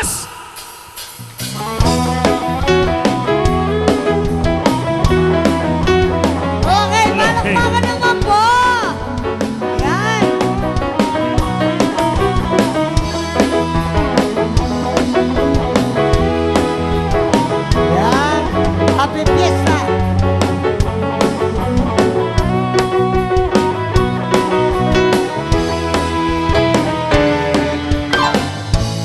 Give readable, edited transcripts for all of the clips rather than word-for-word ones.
boss! Okay, palakpakan naman po. Yan. Yan. Happy Fiesta.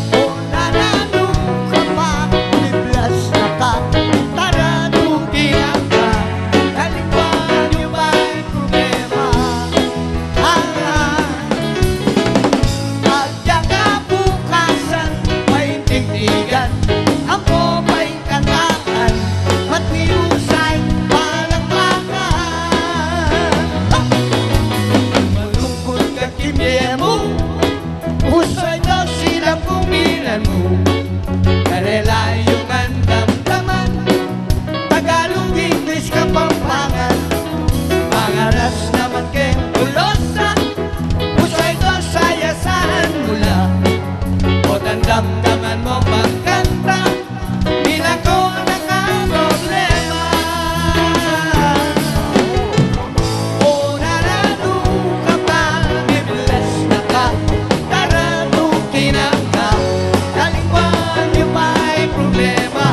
O nanalo ka pa, biblas na ka, tara tungkihan ka, kaliwan yung may problema. At yakabukasan, may tigtigan, ang may kantaan, matiusay, palakpakan. Malungkot ka kimye mo, usay daw silang kumilan mo. Karela yung damdaman, Tagalog, English, Kapampangan. Mangaras naman kay Tulosa, usay daw sayasahan mula. O damdaman mo magkanta, bila ko nakaproblema. O narano ka pa, bibilas na ka, taranukin na ka, kalingwan yung may problema.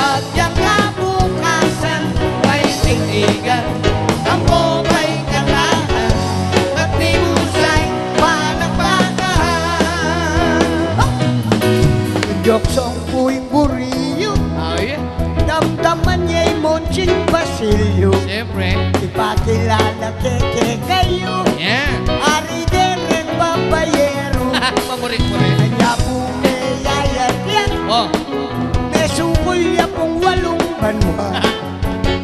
At yakabukasan, may tigtigan, ang may kanaan, at tinusay, palakpakan. Joksong puwing buriyo, Oh, yeah. damdaman niya'y Monching Basilio. Siyempre. Ipakilala keke kayo, Yeah. ari deren babayero. Paborit ko rin. Kanya po may yayat yan, Oh. may sukulya pong 8 banwa.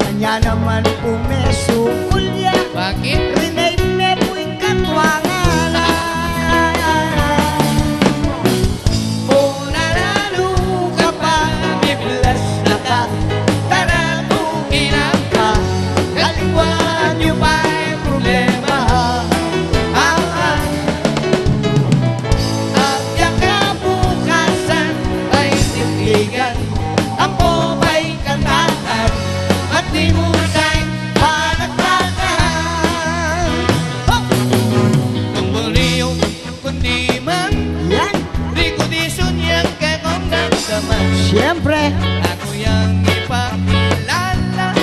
Kanya naman po may sukulya, Bakit? rinay-rinay po yung katwangan. O nanalo ka pa, biblas na ka, taranukin na ka, kalingwan yung may problema. At yakabukasan ay titigan, ang may kantaan, at di mo siya'y palakpakan. Kung buriyo, kundi man, Yan, di ko di sunyang kay kong damdaman. siyempre. Ako yang ipakilala,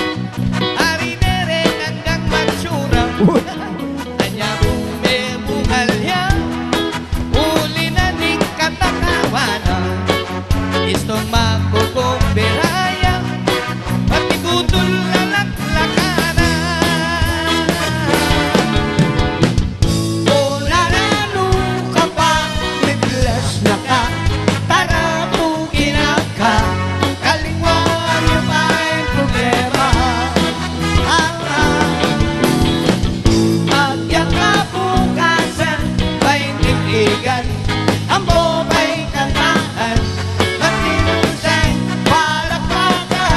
ari nere hanggang mansura. Kanya buhalya, uli na ning katakawanan. Istong magkukumbiraya, pati kutol lalaklakanan. O nanalo ka pa, biblas na ka, taranukin na ka, kalingwan yung may problema. At yakabukasan, may titigan, ang may kantaan, at tinusay, palakpakan.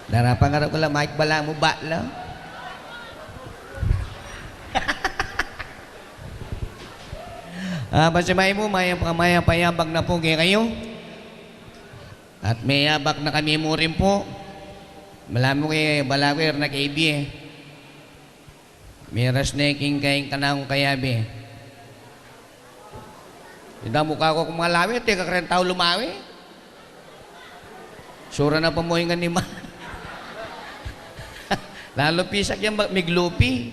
Narapangarap ko lang, Mike Bala mo ba lang? Pasamay mo, maya payabag na po kayo. At may yabak na kami mo rin po. Malami mo kay Balaguer na kaibi. May rasneking kayong kanang kayabi. Hindi mukha ko kung malawi, teka karen tao lumawi. Sura na pamuhingan ni Ma. Lalo pisak yan, miglupi.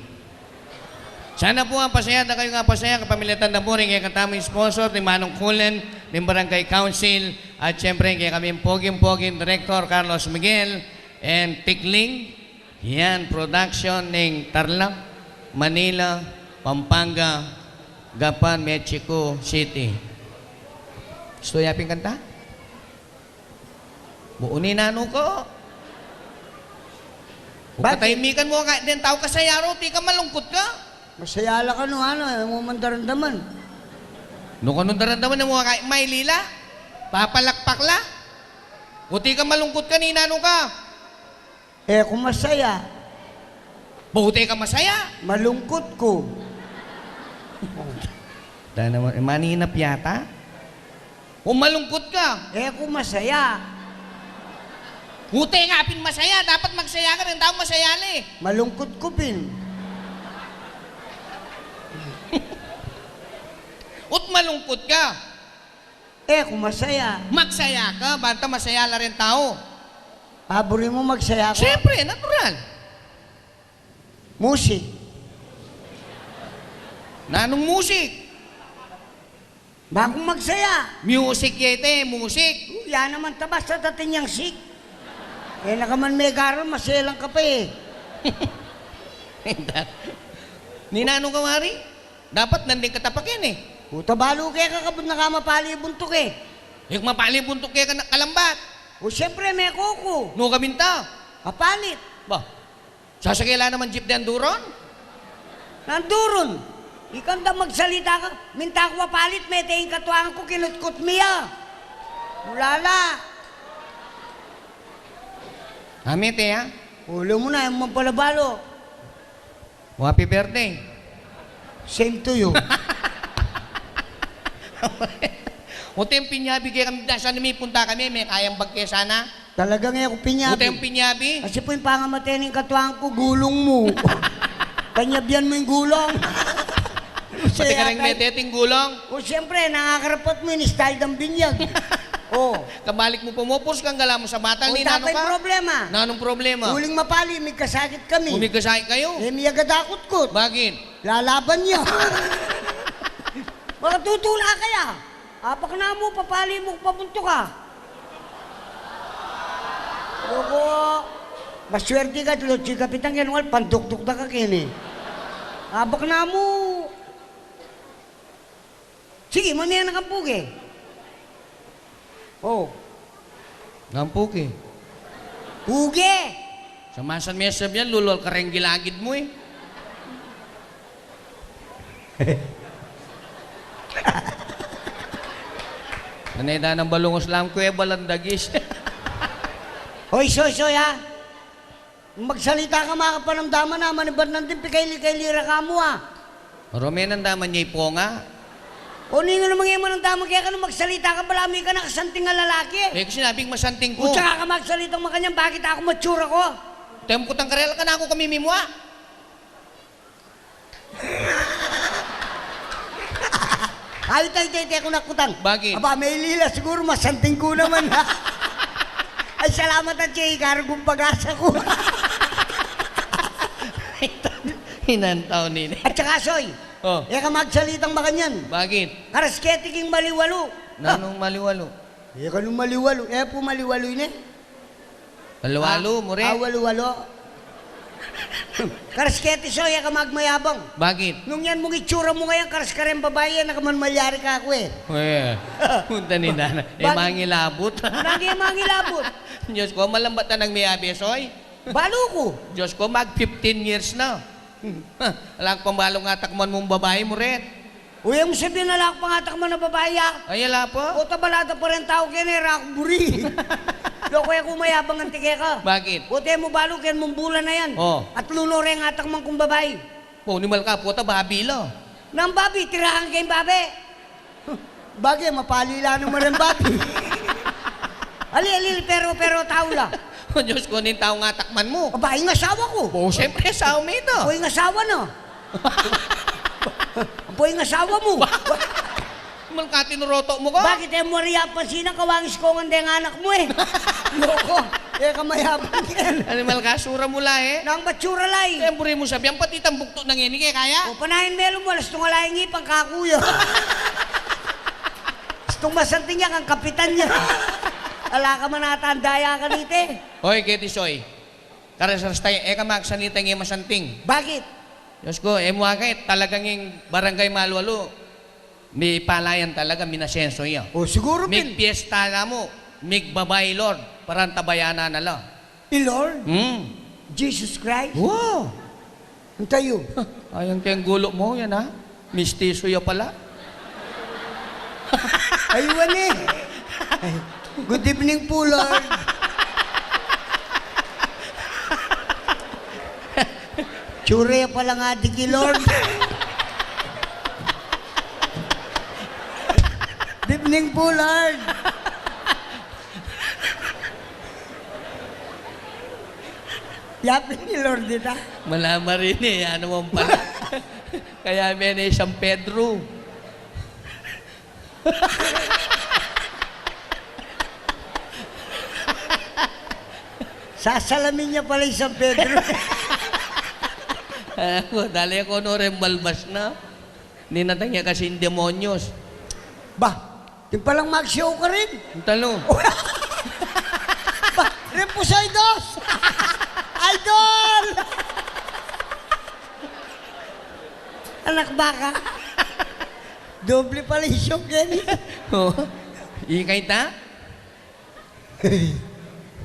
Sana po ang pasaya na kayo nga pasaya kapamilatan na po rin kaya kataming sponsor ni Manong Kulen, ni Barangay Council, at syempre kaya kami poging Director Carlos Miguel and Tikling. Yan, production ng Tarlac, Manila, Pampanga, Gapan, Mexico City. Gusto yaping kanta? Buunin na ano ko. Kung katahimikan mo ka, din tao ka sa yaro, di ka malungkot ka. Masaya lang ka nung ano, mo mandaramdaman. Nung kanong daramdaman ng mga Maylila, papalakpak la. Buti ka malungkot kanina, ano ka? Eh, kung masaya, Buti ka masaya. malungkot ko. Dahil naman, maninap yata. Kung malungkot ka, Eh, kung masaya, buti nga pin masaya. Dapat magsaya ka rin. Tao masaya li. malungkot ko pin. Ut malungkot ka. Eh, kung masaya, Magsaya ka. Banta masaya la rin tao. pabori mo magsaya ko. Siyempre, natural. Musik. Nanong musik? Bakong magsaya. Music yete, musik. Yan naman tabas sa dating yang sik. Eh, nakaman may garon, masaya lang ka pa eh. Ni Nanong Kamari, dapat nanding katapakin eh. Puta balo kaya kakabot na kamapali buntok eh. Yung mapali buntok kaya ka kalambat. O siyempre may kuko. No kaminta. Kapalit. Ba, sasakila naman jeep de Anduron? Nanduron. Ikanda magsalita ka. Minta ko palit, may tingin katuangan ko, kinutkot miya. Ulala. Hamite ha? Ulo mo na, yung mampalabalo. Happy birthday. Same to you. Buti yung pinyabi kaya kami, saan may punta kami, may kayang bag kaya sana. Talaga ngayon ko pinyabi. Buti yung pinyabi. Kasi po yung pangamatay ng katuangan ko, gulong mo. Kanyabyan mo yung gulong. Pati ka rin may teting gulong. O siyempre, nakakarapot mo yung style ng binyag. O. Kabalik mo pumupos kang gala mo sa bata O ni Nanong tapay ka. problema. Nanong problema? Huling mapali, may kasakit kami. Umigasay kayo. Eh, may agadakot-kot. Bakit? Lalaban niya. Makatutula kaya. Apak na mo, papali mo, pabunto ka. Loko. Maswerte ka, Lotsi Kapitan, kinuwal, pandukduk na ka kini. Abak na mo. Sige, mamaya na kang pugi. Oh, Ngampuk eh. pugi. Samasan mo yan, lulol ka rin gilagid mo eh. Nanay ng balungos lang ko eh, balandagis. Hoy, soy, ha? Magsalita ka mga kapanamdaman na, manibar nandun, pikay-likay-lira ka mo, ha? Marami nang daman niya ipo nga. O nga namang yung manang kaya ka nung magsalita ka, balami ka nakasanting nga lalaki. Eh, kasi sinabing masanting O ko. tsaka ka magsalitang makanyang, bakit ako matsura ko? Tempo tang karela ka na ako kami mimwa. Ay, tay, ako nakutang. Bakit? Aba, may lila, siguro masanting ko naman, ha? Ay, salamat at siya, ikaragong pag-asa ko. Hinantaw nini. At saka, Soy, Oh, ka magsalitang makanyan. bakit? Karasketik yung maliwalo. Nanong maliwalo? Ka nung maliwalo. Po maliwalo yun eh. Maliwalo mo rin? Walo-walo. Karasketi, Soy, ka magmayabang. Bakit? Nung yan mong itsura mo ngayon, karas ka rin babae, nakaman malyari ka ako eh. Eh, punta ni Nana. Eh, Bakit? mangilabot. Lagi yung mangilabot. Diyos ko, malambat na ng may abesoy. Balo ko. Diyos ko, mag 15 years na. Alang pambalong nga takman mong babae mo rin. Uy, ang sabihin na lang pangatak mo na babae ah. Ay, ala po. O tabalada pa rin tao kinera akong buri. Loko yung kumayabang ang tike ka. Bakit? O tayo mo balo, kaya mong bulan na yan. Oh. At lulo rin ang atak man kong babae. Punimal ka po, babi lo. Nang babi, tirahan kayong babi. Bagay, mapalila naman ang babi. Ali, pero tao lang. O Diyos ko, nin tao nga takman mo. Babae ng asawa ko. O, siyempre, sa ito. Apoy ng asawa no. Apoy ng asawa mo. Mal ka tinuroto mo ko? Bakit eh Maria Pasina kawangis ko ng anak mo eh. Loko. Eh kamayabang yan. Animal ka, sura mula eh. Nang batsura lay. Siyempre mo sabi, ang pati tambukto ng ini kaya kaya? O panahin melo mo, alas tungalayang ipang kakuya. Astong masanting niya kang kapitan niya. Ala ka man natandaya ka dito eh. Hoy, Keti Soy. Karasarastay, ka magsanita ng masanting. Bakit? Diyos ko, mo agay, talagang yung barangay Malwalo, may palayan talaga, minasenso niya. O siguro Mig piyesta na mo, mig babay Lord, parang tabayana na lang. Lord, Hmm. Jesus Christ. Wow! Ang tayo. Ayang kayang gulo mo, yan ha? Mistiso ya pala. Aywan eh. Good evening po, Lord. Tsure pala nga di ki Lord. Good evening po, Lord. Yapin ni Lord dita. Malama rin eh, ano mo pala. Kaya may na isang Pedro. Sasalamin niya pala isang Pedro. Ako, dali ako no rin balbas na. Ninatang niya kasi demonyos. Ba, di palang mag-show ka rin. Ang talo. Ba, Reposaidos! Idol! Anak baka. Doble pala yung show, Kenny. Oh, ikay ta?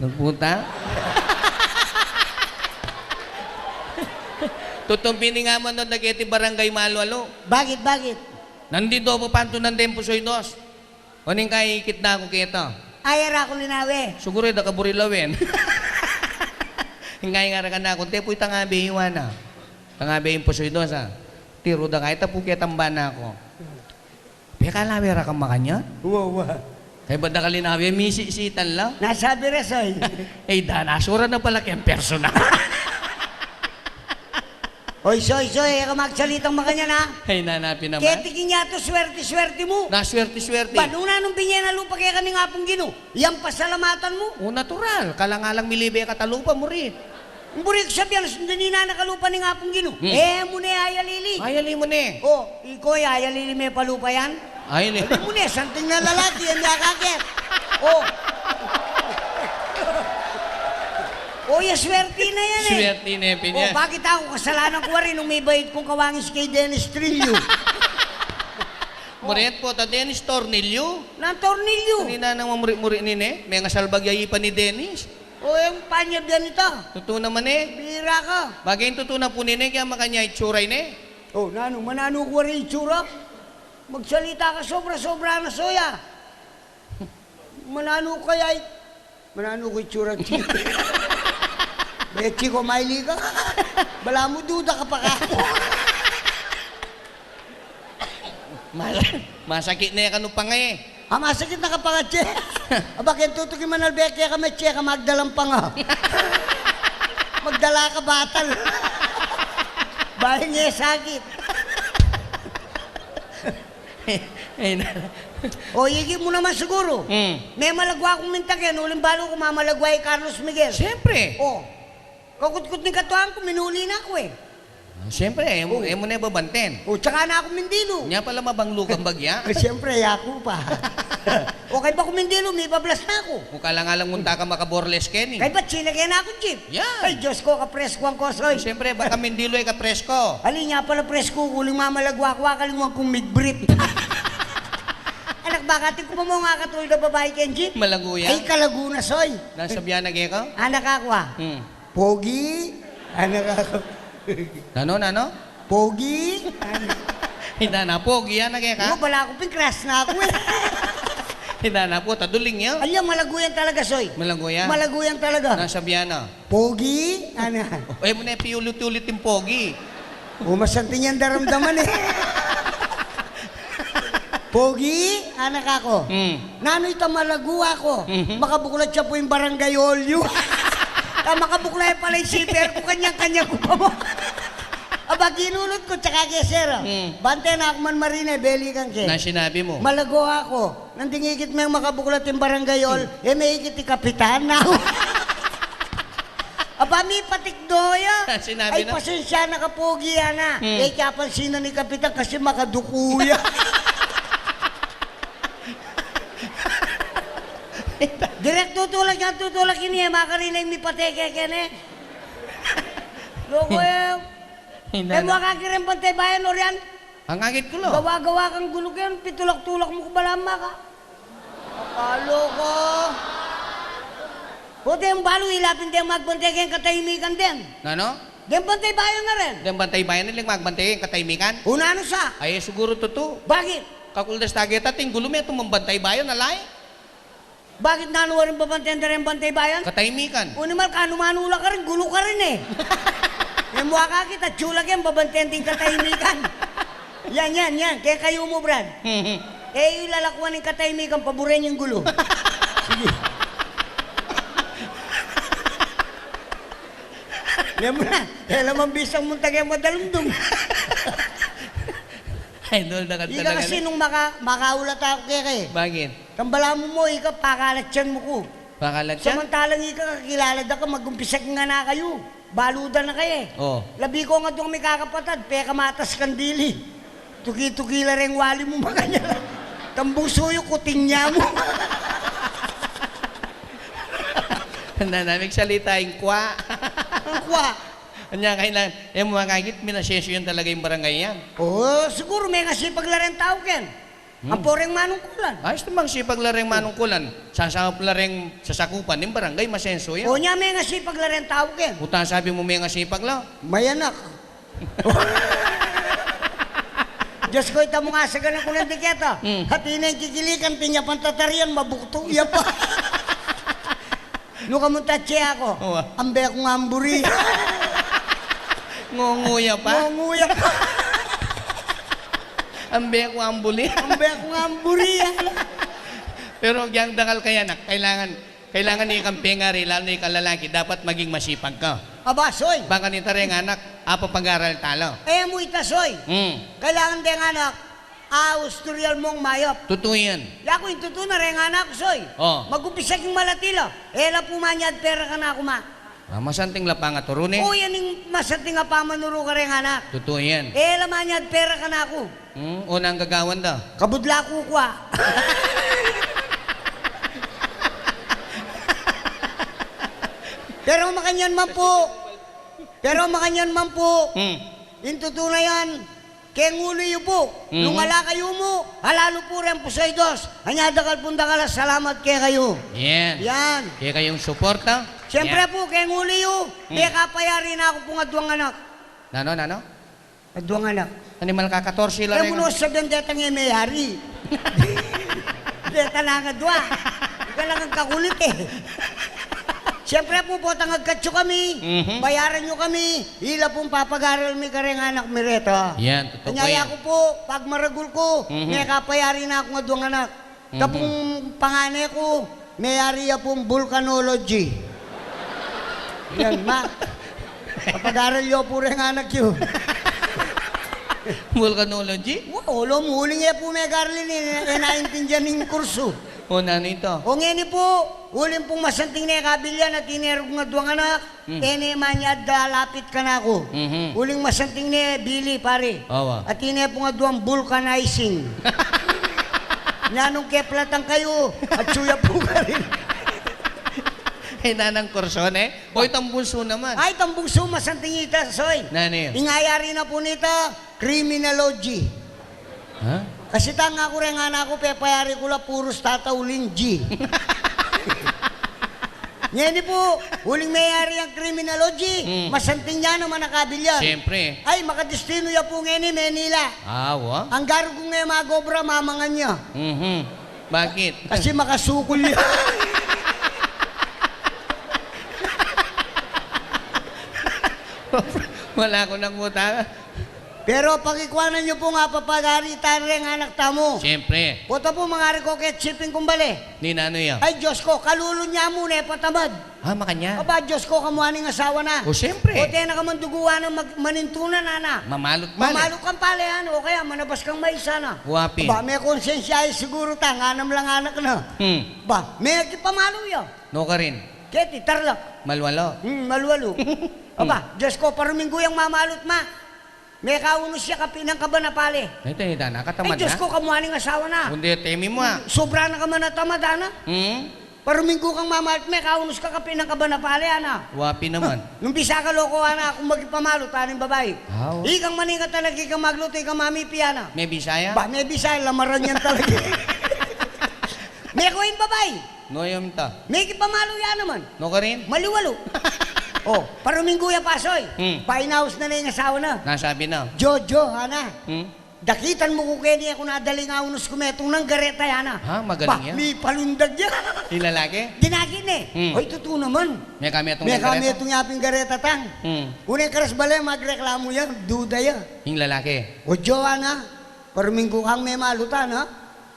Nagpunta? Tutumpini nga mo nun nageti barangay Malwalo. Bakit, bakit? Nandito po panto ng Tempo Soydos. Oning kay ikit na ako kito. Ayara ko linawe. Siguro da kaburilawin. Hingay nga ka na ako. Te po itangabi iwana. Tangabi yung po Soydos ha. Tiro da kahit po kitamba na ako. Peka lawera kang makanya? Wow. Kaya ba da kalinabi? Misi-sitan lang. Nasabi resoy. Eh, nasura na pala kayang personal. Oy, soy, ka magsalitang makanya na. Ay, nanapin naman. Ketikin niya to, swerte-swerte mo. Naswerte-swerte. Banuna nung binyan na lupa kaya kani nga pong gino. Yang pasalamatan mo. O, natural. Kalangalang milibe katalupa mo rin. Ang burik sabihan, sundin na nakalupa ni nga pong gino. Muna ayalili. Ayali mo ne. Oh, ikoy, ayalili may palupa yan. Ayali. Sabi mo na, santing na lalaki, yan yakakit. Oh. Oh, swerte na yan eh. Swerte na yung Oh, pinya. bakit ako kasalanan ko rin nung may bayit kong kawangis kay Dennis Trillo? Murit po, ta Dennis Tornillo. Ng tornilyo. Kanina nang mamuri-muri ni ne. May nga salbagyayi pa ni Dennis. O, yung panyab yan ito. Totoo naman eh. Bira ka. Bagay yung totoo na po ni ne, kaya makanya itsuray ne. Oh, manano ko rin itsura. Magsalita ka sobra-sobra na soya. Manano ko itsura. Betsi ko, maili ka. Bala mo, duda ka pa ka. Masakit na yan pa nga eh. Masakit na ka pa nga, che. Bakit tutukin man albeke ka may che ka magdalang pa nga. Magdala ka batal. Bahay niya sakit. O, higit mo naman siguro. May malagwa akong mintagyan. Uling balo ko mamalagwa kay Carlos Miguel. Siyempre. O, kakut-kut ni katuan ko, minuli na ako eh. Siyempre, mo na babanten. O, tsaka na ako mindilo. Nya pala mabanglo kang bagya. Siyempre, ako pa. O, kay ba kumindilo, may bablas na ako. Mukha lang alang munta ka makaborles Kenny. Kay ba't sinagyan na ako, Chip? Yan. Ay, Diyos ko, kapresko ang kosoy. Siyempre, baka mindilo ay kapresko. Alin nga pala presko, kuling mamalagwa-kwa, kalingwang kong mid-brief. Anak, bakit ko pa mo nga katulad na babae, Kenji? Malaguya. Ay, Kalaguna, soy. Nasa biyan na ko? Anak ako ah. Pogi. Anak ako. Ano? Pogi. Hinda na po, giyan na ka? Ano, bala ako, ping-crash na ako eh. Hinda na po, taduling niyo. Alam, malaguyan talaga, soy. Malaguya. Malaguyan talaga. Nasa biyan na. Pogi. Anak. Ay mo na piulit-ulit yung pogi. Umasanti niyan daramdaman eh. Pogi, anak ako. Nano'y tamalaguwa ko. Makabuklat siya po yung barangay olyo. Makabuklat pala yung siper ko, kanyang-kanya ko pa mo. Aba, ginulot ko, tsaka kesero. Bante na ako man marine, beli kang ke. Na sinabi mo. Malaguwa ko. Nandingikit mo yung makabuklat yung barangay ol, may ikit yung kapitan na ako. Aba, may patikdoya. Sinabi Ay, na? pasensya na kapogi, ana. Kaya pansinan ni kapitan kasi makadukuya. Direct tutulak yan, tutulak yun eh. Makarinay mi pateke kene. Loko eh. Eh, mo kakirin pantay bayan o riyan. Ang agit ko lo. Gawa-gawa kang gulog yan. Pitulak-tulak mo ko balama ka. Akalo ko. Buti yung balo, ilapin tayo magbantay kayong katahimikan din. Ano? Din bantay bayan na rin. Yung bantay bayan nilang magbantay yung kataymikan. Una ano sa? Ay, siguro totoo. Bakit? Kakuldas taget ating gulo may tumambantay bayan alay. Bakit nanuwa rin babantayan na rin bantay bayan? Katahimikan. Unimal ka, numanula ka rin, gulo ka rin eh. Yung mukha ka kita, tsulag yan, babantayan din katahimikan. Yan. Kaya kayo mo, Brad. Eh, yung lalakwan ng katahimikan, paborin yung gulo. Sige. Yan mo na. Kaya naman bisang mong tagay madalumdum. Idol na kanta Ika kasi nung makaulat ako kaya kay. Bakit? Kambala mo, ika pakalatyan mo ko. Pakalat siya? Samantalang ika kakilala da ka, mag-umpisak nga na kayo. Baludan na kayo eh. Oo. Labi ko nga doon may kakapatad, peka matas kandili. Tuki-tukila rin wali mo makanya. Tambong suyo, kuting niya mo. Handa namin salita yung kwa. Ang kwa. Kanya kailan, yung mga kagit, minasesyo yun talaga yung barangay yan. Oo, siguro may kasi paglaren tao ken. Ang poreng manungkulan. Ayos namang sipag lareng manungkulan. Sasakap lareng sasakupan yung barangay, masenso yan. O niya may kasi paglaren tao ken. Puta sabi mo may nga sipag lang. May anak. Diyos ko, ita mo nga sa ganang kulang diketa. Hati na yung kikilikan, tinya pantatarian, mabukto, iya pa. Nung kamuntatsi ako, Oo. ambe akong amburi. Ngunguya pa. Ngunguya pa. Ambe ko ambuli. Ambe akong amburi. Pero yung dakal kaya nak, kailangan ni kang pengari, lalo na ikaw lalaki, dapat maging masipag ka. Aba, soy. Baka ni tareng anak, apa pag-aral talo. Eh, mo ita, soy. Kailangan din anak, Austrial mong mayop. Totoo yan. Yako yung tuto na rin anak, soy. Oh. Mag-upisak yung malatila. Ela pumanyad pera ka na ako ma. Masanting lapang at turune. O yan yung masating nga pamanuro ka rin anak. Totoo yan. Ela manyad pera ka na ako. Unang gagawan daw. Kabudla ko kwa. Pero makanyan man po. Yung tuto na yan. Kaya ngulo yun po. Lungala kayo mo. Halalo po rin po sa idos. Anyadakal pundakala. Salamat kaya kayo. Yan. Yan. Kaya kayong suporta. Siyempre po, kaya ngulo yun. Kaya kapayari na ako po nga duwang anak. Nano? Duwang anak. Animal ka 14 lang. Kaya mo sa gandetang yung mayari. Deta na nga dwa. Ika lang ang kakulit eh. Siyempre po po, tangagkatso kami. Bayaran nyo kami. Hila pong papag-aral mi ka rin anak mi reto. Yan, totoo Kanyaya yan. ko po, pag maragul ko, may kapayari na ako nga duwang anak. Tapong panganay ko, mayari ya pong volcanology. Yan, ma. Papag-aral yo po rin anak yun. Volcanology? Wow, muling ya po may garlin eh, naintindihan ng kurso. O nano ito? O ngeni po, uling pong masanting na kabilyan at inerog nga duwang anak, ene manya dalapit ka na ako. Uling masanting na bili pare. Awa. At ine po nga duwang vulcanizing. Nanong keplatang kayo, at suya po ka rin. Ay, nanang korson eh. O itong bunso naman. Ay, tambong suma santing ita, soy. Nano yun? Ingayari na po nita, criminology. Ha? Kasi tanga ko rin nga na ako, pepayari ko lang puros tatauling G. Ngayon po, huling mayari ang criminology, masanting niya naman nakabilyan. Siyempre. Ay, makadestino ya po ngayon Manila. Awa? Ang garo ko ngayon mga gobra, mamangan niya. Bakit? Kasi makasukol niya. Wala ko nakuta. Pero pagikwanan niyo po nga papagari tayo rin anak tamo. Siyempre. Puto po mga rikoket shipping kumbali. Ni nano yan? Ay, Diyos ko, kalulo niya muna patamad. Makanya. Aba, Diyos ko, kamuhaning asawa na. O siyempre. O tayo na ka man duguan ng manintunan, ana. Mamalot. Mamalok kang palayan, o kaya manabas kang maisa na. Guwapi. Ba, may konsensya ay siguro ta, nganam lang anak na. Ba, may nagkipamalo yan. No ka rin. Keti, tarlak. Malwalo. Malwalo. Aba, Diyos ko, paruminggo yung mamalot ma. May kaunos siya kapinang ka ba na pale? Ito, nakatamad Ay, Diyos na. ko, kamuhaning asawa na. Kundi, temi mo Sobra na ka man natamad, ana. Paruminggo kang mamalot, may kaunos ka kapinang ka ba na pale, ana. Guwapi naman. Nung bisa ka loko, ana, kung magipamalo, taning babae. Aw. Ikang maninga talaga, ikang magluto, ikang mamipi, ana. May bisaya? Ba, may bisa, lamaran yan talaga. May kuhin babae. No yung ta. May kipamalo yan naman. No ka rin? Maliwalo. Oh, paruminggo ya pasoy. Hmm. Painaos na na yung asawa na. Nasabi na. Jojo, ana. Dakitan mo ko kaya ako nadali nga unos kumetong ng gareta yan Ha, magaling yan. May palundag yan. Yung lalaki? Dinagin eh. Oy, totoo naman. May kami itong May kami nagkareto? itong yaping gareta tang. Unang karas bala, magreklamo yan. Duda yan. Yung lalaki? O jowa na. Parminggo kang may malutan ha.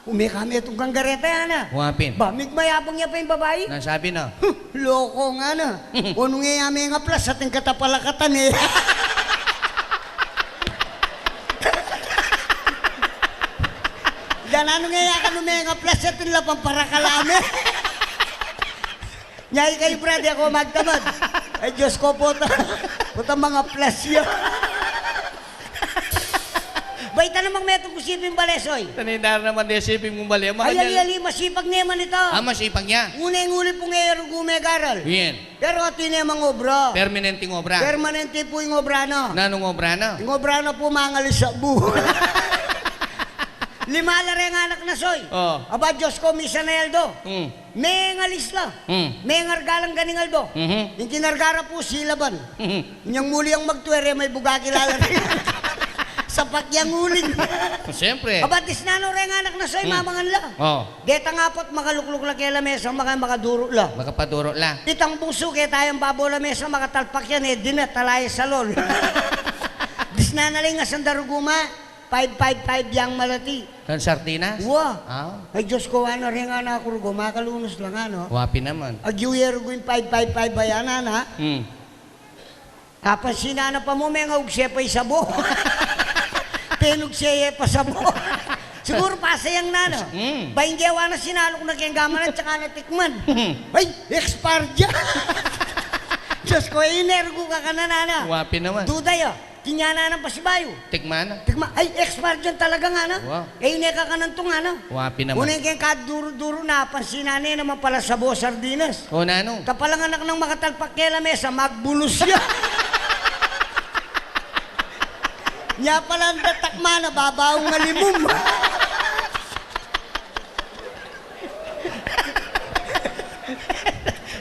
Umi kami itong kang gareta yan ha. Wapin. Ba, mayabang niya pa yung babae. Nasabi na. Loko nga na. Kung nga yami nga plus at yung katapalakatan eh. Dan ano nga yakan ng mga plus at yung lapang para kalami. Nyay kayo brad, ako magtamad. Ay Diyos ko po puta mga plus yun. Baita namang metong kusipin balesoy. Tanindar naman din siping mong bali. Ay, ali, masipag naman ito. Masipag niya. Unang-uli pong ngayon gumegaral. Yan. Pero ito na mga obra. Permanenteng obra. Permanente po yung obra no. Nanong obra na? Yung obra na po mangalis sa buho. Lima la rin anak na soy. Oh. Aba Diyos ko, misa na yaldo. May ngalis la. May ngargalang ganing aldo. Yung kinargara po silaban. Yung muli ang magtuwere, may bugagi lala rin. Sapat yang uling. Siyempre. Aba disnano rin anak na soy, mamangan la. Oh. Deta nga po't makalukluk la kaya la mesa, makaduro la. Makapaduro la. Itang puso kaya tayong babo la mesa, makatalpak yan eh, dinatalay sa lol. Disnanaling nga sandaruguma. 555 yang malati. Kan sardinas? Wow. Ah. Ay Diyos ko, ano rin nga na ako rugo, makalunos lang ano. Wapi naman. Agyuyer ko yung 555 bayanan ha. Kapag sinana pa mo, may nga ugsiya pa isabo. Penugsiya pa sabo. Siguro pasayang na no. Bainggewa na sinalo ko na kayang gamanan tsaka natikman. Ay, expire dyan. Diyos ko, inergo ka kananana. Wapi naman. Duday kinyana ng pasibayo. Tikman? Tigma, ay, expert dyan talaga nga na. Wow. Eh, ineka ka ng tunga na. Wapi naman. Unang kayong kaduro-duro na, pansinanay naman pala sa buo sardinas. O nanong? Kapalang anak ng makatalpak kay lamesa, magbulos siya. Nya pala ang datakma na babawang malimum.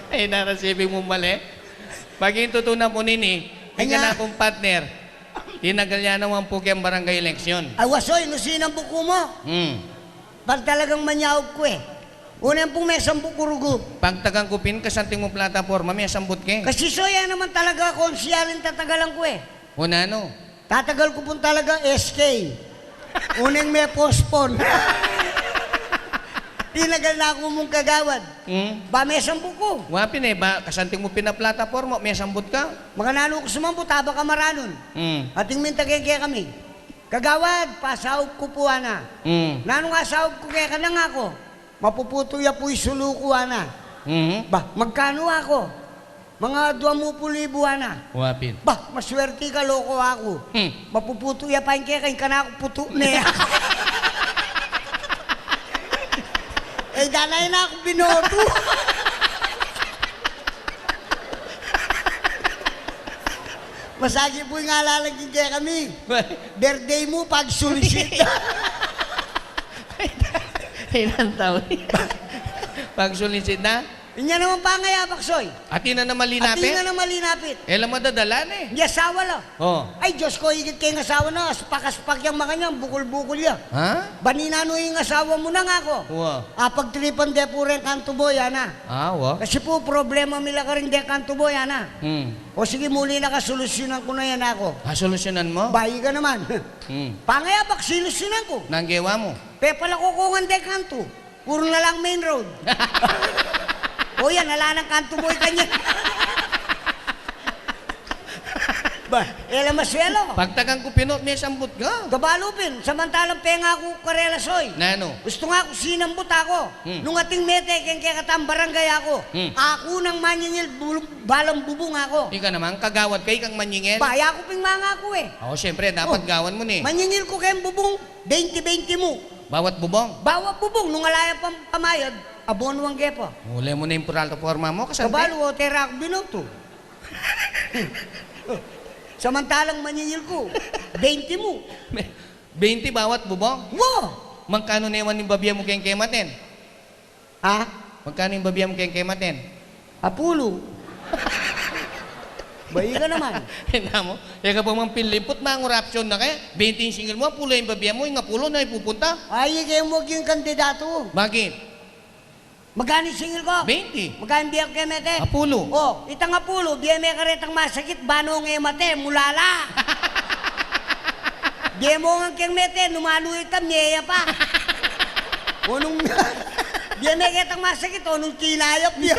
Ay, narasibing mo mali. Pag yung tutunan po nini, hindi Anya. na akong partner, tinagal naman po kayang barangay eleksyon. Ay, wasoy, nusinang buko mo. Pag talagang manyawag ko eh. Unang pong may sampu kurugo. Pag tagang kupin, kasanting mo plataforma, may sambot ka. Kasi soya naman talaga konsyalin tatagalan ko eh. O nano? Tatagal ko pong talaga SK. Unang may postpone. Tinagal na ako mong kagawad. Ba may sampu ko. Wapin eh, ba, kasanting mo pinaplataforma, may sambot ka? Mga nalo ko sumampu, taba ka maranon. Ating mintagay kaya kami. Kagawad, pasahog ko po ana. Nanong asahog ko kaya ka na nga ako. Mapuputo ya po'y suluko ana. Ba, magkano ako? Mga 20,000 ana. Wapin. Ba, maswerte ka loko ako. Mapuputo ya pa yung kaya ka na ako puto na. Eh, danay na ako binoto. Masagi po yung alalagin kaya kami. Birthday mo pag solicit. Ilan taon? Pag solicit na, Inya naman pa nga baksoy. ati na At malinapit. ina na malinapit. Elam madadalan eh. Di asawa la. Oh. Ay, Diyos ko, higit kayong asawa na. Aspak-aspak yung mga niya, bukol-bukol ya. Ha? Baninano yung asawa mo na nga ako. Wow. Pagtripan de po rin kanto boy, ana. Wa? Kasi po, problema mila ka rin de kanto boy, ana. O sige, muli na kasolusyonan ko na yan ako. Solusyonan mo? Bayi ka naman. Pangayabak, silusyonan ko. Nanggewa mo? Pe pala kukungan de kanto. Puro na lang main road. O yan, nala ng kanto boy kanya. Ba, elam maswelo. Pag tagang ko pinot, may sambot ka. Gabalupin, samantalang penga ko karelasoy. Nano? Gusto nga ako sinambot ako. Nung ating mete, kaya katang barangay ako. Ako nang manyingil, balang bubong ako. Ika naman, kagawad kay kang manyingel. Baya ko ping mga ako eh. Oo, syempre, dapat gawan mo ni. Manyingil ko kayong bubong, 20-20 mo. Bawat bubong. Bawa bubong, nung alaya pang pamayad, abonuang gepo. Uli mo na yung plataforma mo, kasante. Kabalo, tera ako binoto. Samantalang manyingil ko, 20 mo. 20 bawat bubong. Wow! Magkano naman yung babya mo kayang kematin? Ha? Magkano yung babya mo kayang kematin? Apulo. Bayi ka naman. Hina mo, ka pa mang pinlimpot, mga rapsyon na kaya, 20 yung single mo, pulo yung babiya mo, yung pulo na ipupunta. Ay, kayo mo yung kandidato. Bakit? Magkano yung single ko? 20. Magkano biyak kayo mete? Apulo. Oh, itang apulo, biya may karetang masakit, bano ngayon mate, mulala. Biya mo nga kayong mete, numalo itam, niya pa. Unong, biya may karetang masakit, unong kilayap niya.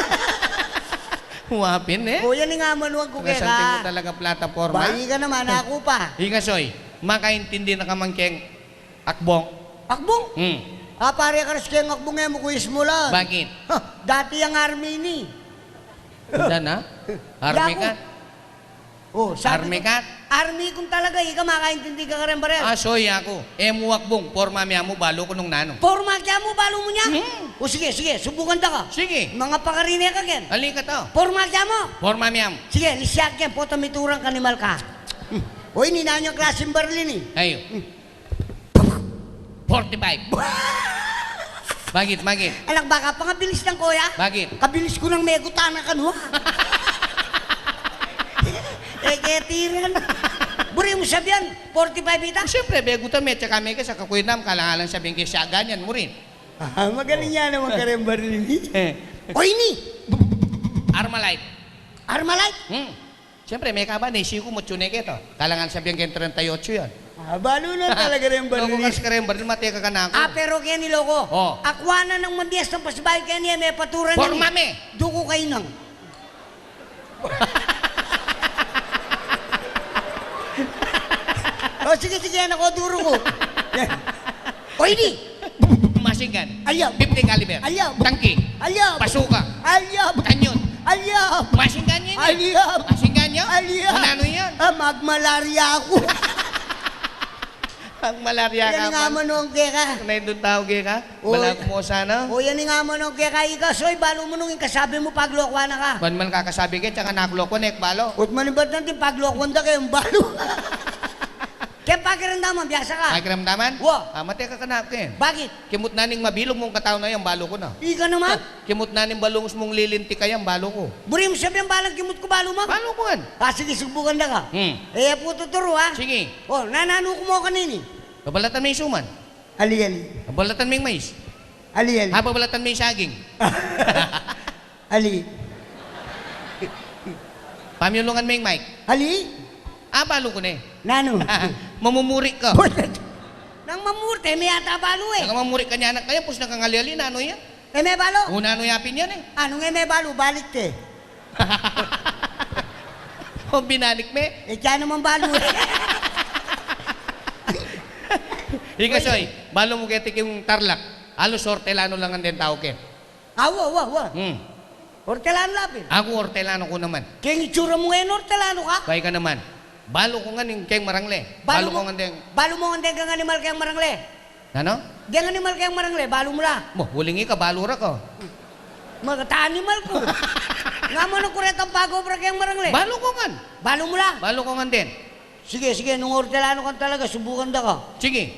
Huwapin eh. O, yan nga manuwag ko kaya Kasantin mo ka. talaga plataforma. Bayi ka naman, ako pa. Hingasoy, makaintindi na kamangkeng akbong. Akbong? Hmm. Ah, pare ka rin kayong akbong ngayon mo kuis mo lang. Bakit? Ha, dati ang army ni. Tanda na? Army Yaku. ka? Oh, Army ko, ka? Army kung talaga, ika makaintindi ka rin barel. Ah, soy ako. Emu akbong, porma miya mo, balo ko nung nano. Porma kaya mo, balo mo niya? O sige, subukan da ka. Sige, Mga pakarine ka ken. halika to. Porma kaya mo? Porma miya mo. Sige, lisyak ken, poto miturang kanimal ka. Uy, ninanyo klaseng Berlin eh. Ayo. 45. Bakit? Anak baka, pangabilis ng kuya. Bakit? Kabilis ko ng megutana ka no. Ketiran. Buri mo sabihan, 45 ita. Siyempre, begutan me, tsaka me ka sa kakuinam, kalangalan sabihin kay siya, ganyan mo rin. Ah, magaling yan naman ka rin Berlin eh. Oy ni, Armalite. Armalite. Siyempre, may kaba, naisiyo ko mo tune to. Kalangalan sabihin kay 38 yan. Ah, balo na talaga rin Loko Berlin. kas ka rin, baril mateka ka na ako. Ah, pero kaya niloko. Oh. Akwana ng mabiyas ng pasbay kaya niya may paturan Porma ni. me. Duko kayo nang. Oh, sige, yan ako, duro ko. Yan. Oy, di. Machine gun. Ayaw. 50 caliber. Ayaw. Tangki. Ayaw. Basuka. Ayaw. Kanyon. Ayaw. Machine gun yan. Ayaw. Machine gun yan. Ayaw. Ano yan? Ah, magmalaria ako. Ang malaria ka Yan nga man. manong kaya ka. Kunay doon tao kaya ka? Oy. Bala ko mo sana. O yan nga manong kaya ka. Ika, soy, balo mo nung kasabi mo paglokwa na ka. Ban man kakasabi kayo, tsaka nakulo ko, nek balo. Huwag manibat natin paglokwan da kayong balo. Kaya pakiramdaman, biyasa ka. Ay, kiramdaman? Wa. Ah, mateka ka na akin. Bakit? Kimot naning mabilog mong katao na yan, balo ko na. Ika naman. Kimot naning balungos mong lilinti ka yan, balo ko. Buri mo sabihin balang kimot ko balo mo. Balo ko yan. Ah, sige, subukan na ka. Hmm. Eh, po tuturo ha. Sige. Oh, nanano ko mo kanini. Babalatan mo yung suman. Ali, ali. Babalatan mo yung mais. Ali, ali. Ha, babalatan mo yung saging. Ali. Pamyulungan mo yung mic. Ali? Ah, balo ko na eh. Nano? Mamumuri ka. Nang mamurte, may ata balo eh. Nakamamuri ka niya anak kaya, pus nakangali-ali, ano yan? Eh, may balo? Una ano yapin yan eh. Ano nga may balo? Balik te. O binalik me. Eh, kaya naman balo eh. Hikasoy, balo mo ketik yung tarlak. Halos hortelano lang ang din tao ke. Awa. Hortelano lapin. Ako hortelano ko naman. Kaya yung itsura mo ngayon, hortelano ka? Kaya ka naman. Balo ko nga yung kayong marangle. Balo ko nga din. Balo mo nga kang animal kayang marangle. Ano? Diyang animal kayang marangle, balo mo la. Mo, hulingi ka, balo ra ko. Mga ta-animal ko. Nga mo nung kuret ang bago para kayang marangle. Balo ko nga. Balo mo la. Balo ko nga din. Sige, nung hortelano ka talaga, subukan da ka. Sige,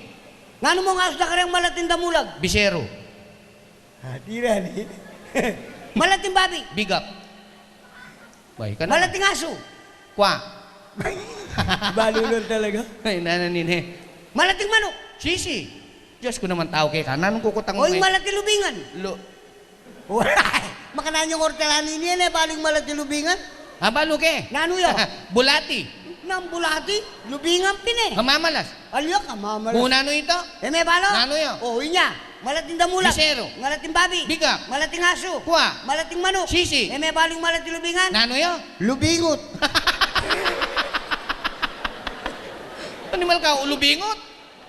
Nga mo nga sa kanyang malating damulag. bisero, Tira ni. Malating babi. big up. Bay ka na. Malating aso. Kwa. Balo nun talaga. Ay, nananin eh. Malating manok. Sisi. Diyos ko naman tao kay ka. Nanong kukutang O yung malating lubingan. Lo. Makanan yung hortelano niya na baling malating lubingan. Ah, balo ke. Nano yun? Bulati. Nang bulati, lubingan pin eh. Mamamalas. Alyak ka, mamalas. Muna no ito. Eh, may balo? Nano yun? O, yun niya. Malating damulag. Bisero. Malating babi. Bigap. Malating aso. Kwa. Malating manok. Sisi. Eh, may baling malating lubingan. Nano yun? Lubingot. Animal ka, ulubingot.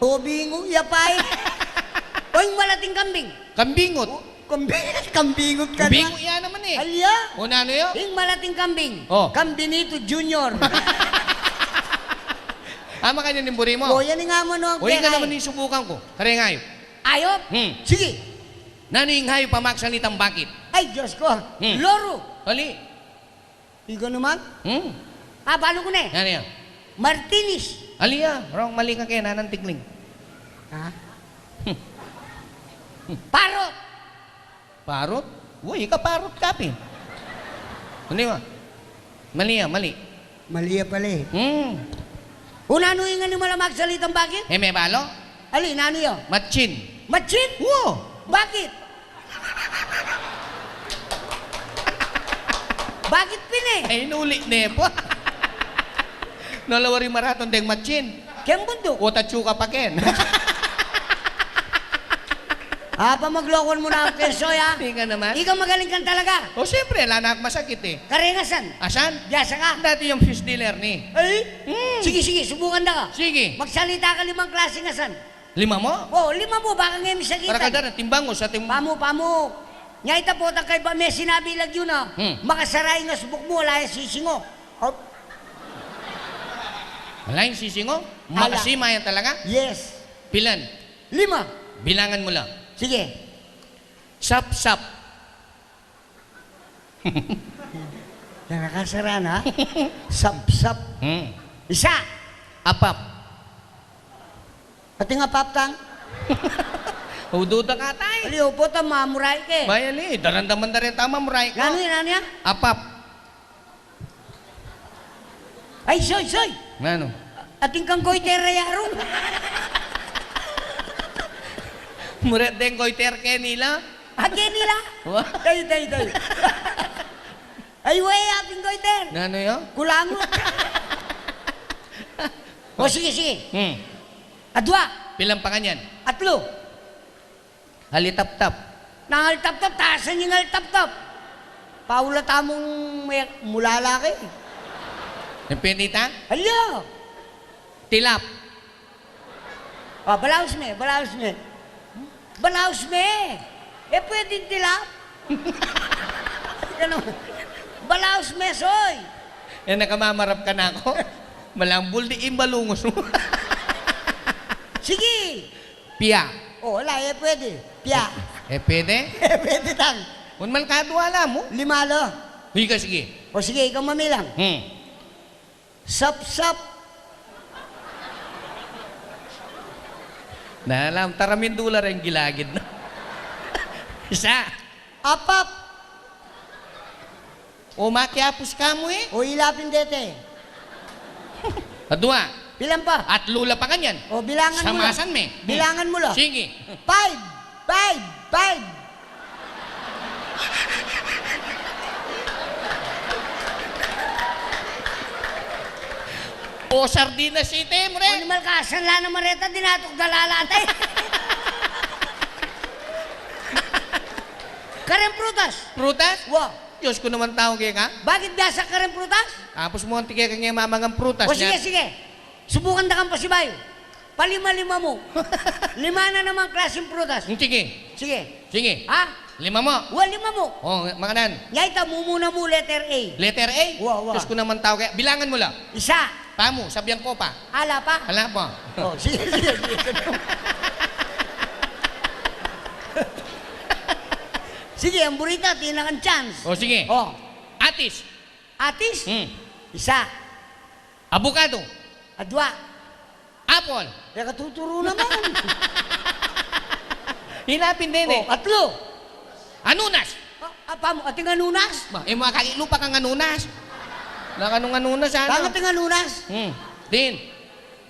O, bingo, yapay. O, yung malating kambing. Kambingot. Kambingot ka na. Bingo yan naman eh. Alya. O nano yun? Yung malating kambing. Oh. Kambinito Junior. Ama ka niya nimburi mo. O, yan nga mo no. O yun ka naman yung subukan ko. Kare ngayo. Ayop. Sige. Nano yung hayo pamaksan nitang bakit? Ay, Diyos ko. Loro. Hali. Ikaw naman? Hmm. Ah, balo ko na eh. Ano yan? Martinis. Ali ya. Wrong mali ka kaya nanang tigling. Ha? Parot. Parot? Uy, ika parot kapin. Ano yun? Mali yan, mali. Mali pala eh. Una Unano yung ano mo lang magsalitang bakit? may balo? Alin, ano yun? Matchin. Matchin? Wow. Bakit? Bakit pine? Ay, nuli nepo. Nolawari maraton deng matchin. Kem bundok. O tatsuka pa ken. Pa maglokon mo na ang kesoy ha? Hindi ka naman. Ikaw magaling kan talaga. O siyempre, lanak masakit eh. Karengasan. Asan? Diyasa ka. Dati yung fish dealer ni. Ay? Sige, sige, subukan na ka. Sige. Magsalita ka 5 klase ngasan. 5 mo? 5 mo, baka ngayon sa Para kita. kadara, timbang mo sa Pamo. Nya ita po, kay ba may sinabi lag yun ha. Makasaray nga subok mo, wala yung sisingo. Oh, Wala yung sisingo? Ala. Makasima yan talaga? yes. Pilan? 5. Bilangan mo lang. Sige. Sap-sap. Nakakasara na. Sap-sap. Isa. Apap. Pati nga paptang. Hududa ka tayo. Aliw po, mamuray ke. Bayali, darandaman na rin tama, muray ko. Ano yan? Apap. Ay, soy. Ano? Ating kang koitera yaron. Muret den koiter ke nila. Ake nila. Wah. Day. Ay, wey, ating koiter. Ano yun? Kulang mo. O, sige. Adwa. Pilang pa kanyan? Atlo. Halitap-tap. Nangaltap-tap, taasan yung ngaltap-tap. Paula tamong mulala kay. Napinita? Hala. Tilap. Balaos me. Pwedeng tilap. Ano? Balaos me, soy. Nakamamarap ka na ako. Malambol di imbalungos mo. Sige. Pia. Wala, pwede. Pia. Pwede? Pwede tang. Kung malkado alam mo. 5 lo. Higa, sige. O sige, ikaw mamilang. Sap-sap. Naalam, $10 yung gilagid na. Isa. Apap. O makiapos ka mo eh. O ilapin dete. Adwa. Bilang pa. At lula pa kanyan. O bilangan mo lang. Samasan me. Bilangan mo lang. Sige. 5. O sardinas ite, O mure. naman ka, sanla na mareta, dinatok dalalate. Karen prutas. Prutas? Wa. Diyos ko naman tao kaya ka. Bakit biasa karen prutas? Tapos mo ang tigay kanya mamangang prutas O sige. Subukan na kang pasibayo. Palima-lima mo. 5 na naman klaseng prutas. Sige. Sige. Ha? 5 mo. 5 mo. O, makanan. Ngaita mo muna mo letter A. Letter A. Wa. Diyos ko naman tao kaya. Bilangan mo lang. Isa. Pamo, sabihan ko pa. Ala pa. Hala po. Sige. Sige, ang burita, tinang chance. O sige. Atis. Atis. Isa. Abukado. Adwa. Apple. Kaya katuturo naman. Hinapin din eh. Atlo. Anunas. Pamo, ating anunas. Makakailu pa kang anunas. Nakanong anunas ano? Kang ating anunas. Din.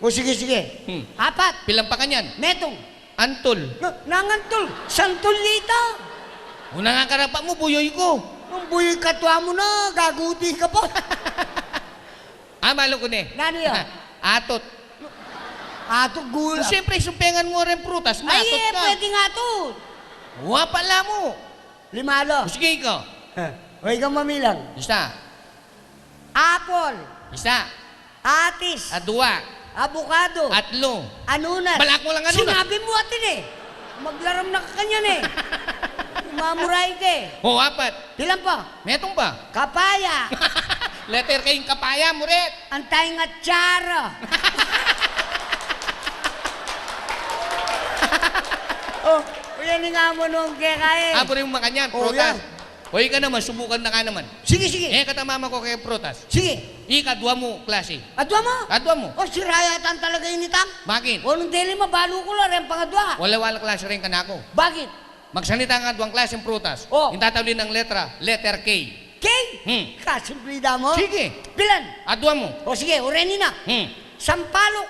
O sige. 4. Pilang pa kanyan? Metong. Antol. Nangantol. Santol lita. Una nga karapa mo, buyoy ko. Ang buhay katwa mo na, gaguti ka po. Malo ko ne. Nano yun? Atot. Ato gula. Siyempre, sumpengan mo rin prutas. Ay, Matot ka. pwede nga to. Huwa pala mo. 5 lo. Sige ikaw. O ikaw mamilang. Isa. Apple. Isa. Atis. Adwa. Abukado. Atlo. Anunas. Balak mo lang anunas. Sinabi mo atin eh. Maglaram na ka kanyan eh. Mamuray ka eh. O, 4. Bilang pa. Metong pa. Kapaya. Letter kayong kapaya, muret. Antay nga tsara. Yan nga mo nung kaya eh. Abo rin mo makanyan, Oh, prutas. yan. O, ika naman, subukan na ka naman. Sige. Katamama ko kay prutas. Sige. Ika, dua mo, klase. Adwa mo. Adwa mo. O sirayatan talaga initang. Bakit? O nung deli mabalo ko lang rin pangadwa. Wala klase rin ka na ako. Bakit? Magsalita nga duwang klaseng prutas. Oh. Yung tatawlin ng letter K. K? Kasimplida mo? Sige. Bilan? Adwa mo. O sige, ureni na. Sampalok.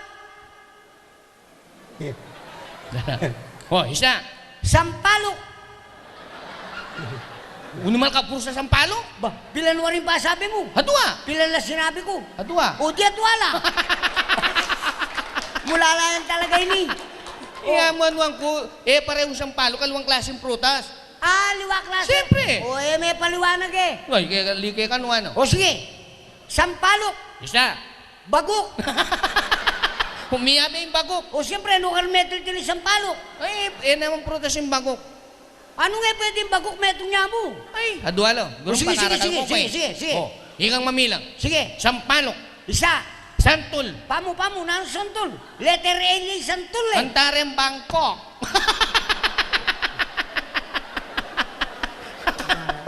Oh, isa. Sampalok. Unumal ka puro sa sampalo? Ba, bilan mo rin ba sabi mo? Adwa. Bilan na sinabi ko. Adwa. O di at wala. Mula lang yan talaga ini. Iyaman ko, parehong sampalo, kalawang klaseng prutas. Liwa klase. Siyempre. O may paliwanag eh. Ay, like ka ano. O sige, sampalok, Isa. bagok. Humiyabi yung bagok. O siyempre, nukar metal din sampalok. Ay, naman prutas yung bagok. Ano nga pwedeng bagok metong niya mo? Ay, adwa lo. Gurong Sige, sige, pakarakal sige, mo pa eh. sige, sige. Oh, ikang mamilang. Sige, Sampalok. isa. Santol. Pamo, nang santol. Letter A ni santol eh. Antarem Bangkok.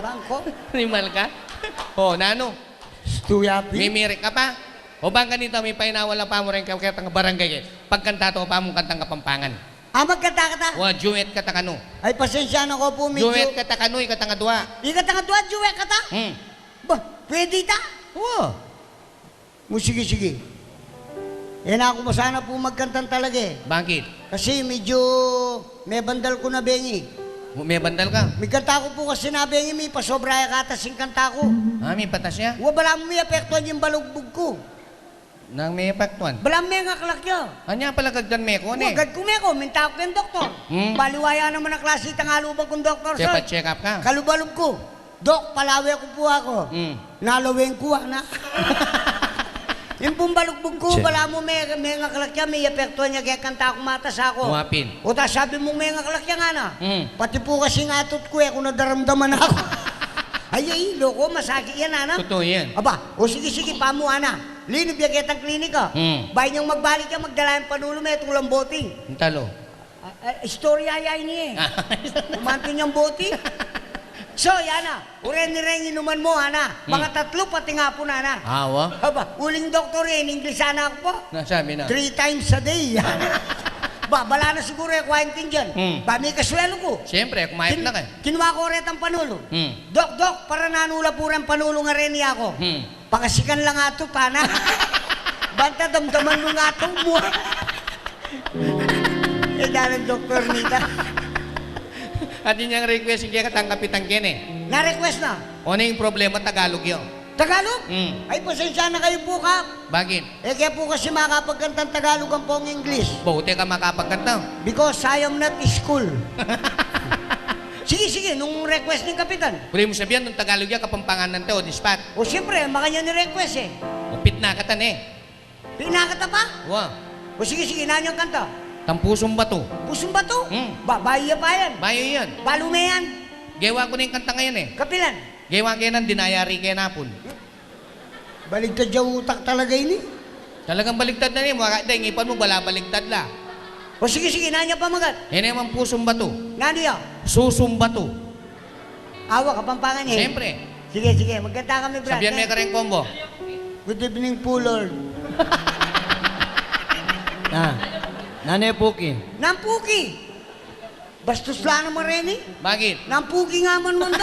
Bangko. Animal ka? Oh, nano? Stuyapi. Mimirik ka pa? O bang ganito, may painawala pa mo rin kakitang barangay. Pagkanta to pa mong kantang Kapampangan. Magkata-kata. O, duet kata kano. Ay, pasensya na ko po medyo. Duet kata kano, ikatang adwa. Ikatang adwa, juwe kata. Ba, pwede ta? Oo. Sige. Yan ako masana po magkantan talaga eh. Bakit? Kasi medyo may bandal ko na bengi. May bandal ka? May kanta ko po kasi na bengi, may pasobraya katas yung kanta ko. May patas niya? Bala mo may apektuhan yung balugbog ko. Nang may epektuan. Bala may nga kalakya. Anya pala kagdan me ko, ne? Agad ko may ko, minta ko yung doktor. Baliwaya naman ang klase tangalubag kong doktor. Siya pa-check up ka? Kalubalog ko. Dok, palawi ko po ako. Nalawin ko na. Yung pong balugbog ko, bala mo may nga kalakya, may epektuhan niya kaya kanta ko matas ako. Umapin. O ta sabi mo may nga kalakya nga na. Pati po kasi ngatot ko eh, kung nadaramdaman ako. Ay, loko, masakit yan, ana. Totoo yan. Aba, o sige, pamo, ana. Linib yung kitang klinika. Bahay niyang magbalik ka, magdala yung panulo, may itong lamboting. Ang talo. Istorya yan niya eh. Umanto niyang boti. So, yan na. Uren-ren inuman mo, ana. Mga 3 pati nga po na, ana. Awa? Aba, uling doktor eh, in English sana ako po. Nasabi na. 3 times a day. Bala na siguro yung quarantine dyan. Ba, may kaswelo ko. Siyempre, kumayat na kayo. Kinuha ko rin ang panulo. Dok, para nanula po rin panulo nga rin niya ako. Pakasikan lang ato, pana. Banta damdaman mo nga ito mo. Dalang doktor nita. At yun yung request, hindi ka tanggapitang kin eh. Na-request na. O na yung problema, Tagalog yun. Tagalog? Ay, pasensya na kayo po, Kap. Bakit? Kaya po kasi makakapagkantang Tagalog ang pong English. Buti ka makapagkanta. Because I am not school. Sige, nung request ng kapitan. Pwede mo sabihan, nung Tagalog yan, Kapampangan ng teo, dispat. O siyempre, makanya ni-request eh. Upit na katan eh. Pinakata pa? Wow. O sige, nanyang kanta. Tampusong bato. Pusong ba to? Bahaya pa yan. Bayo yan. Balume yan. Gewa ko na yung kanta ngayon eh. Kapilan. Gewa kayo ng dinayari kayo napon. Baligtad yung utak talaga ini. Talagang baligtad na rin. Dahil ipan mo, wala baligtad la. O sige, nanya pa magat. Yan naman pusong bato. Nano yan? Susong bato. Awa, Kapampangan eh. Siyempre. Sige, magkanta kami, brad. Sabihan may ka rin combo. Good evening po, Lord. Nanay Puki. Nampuki. Bastos lang naman rin eh. Bakit? Nampuki nga man munda.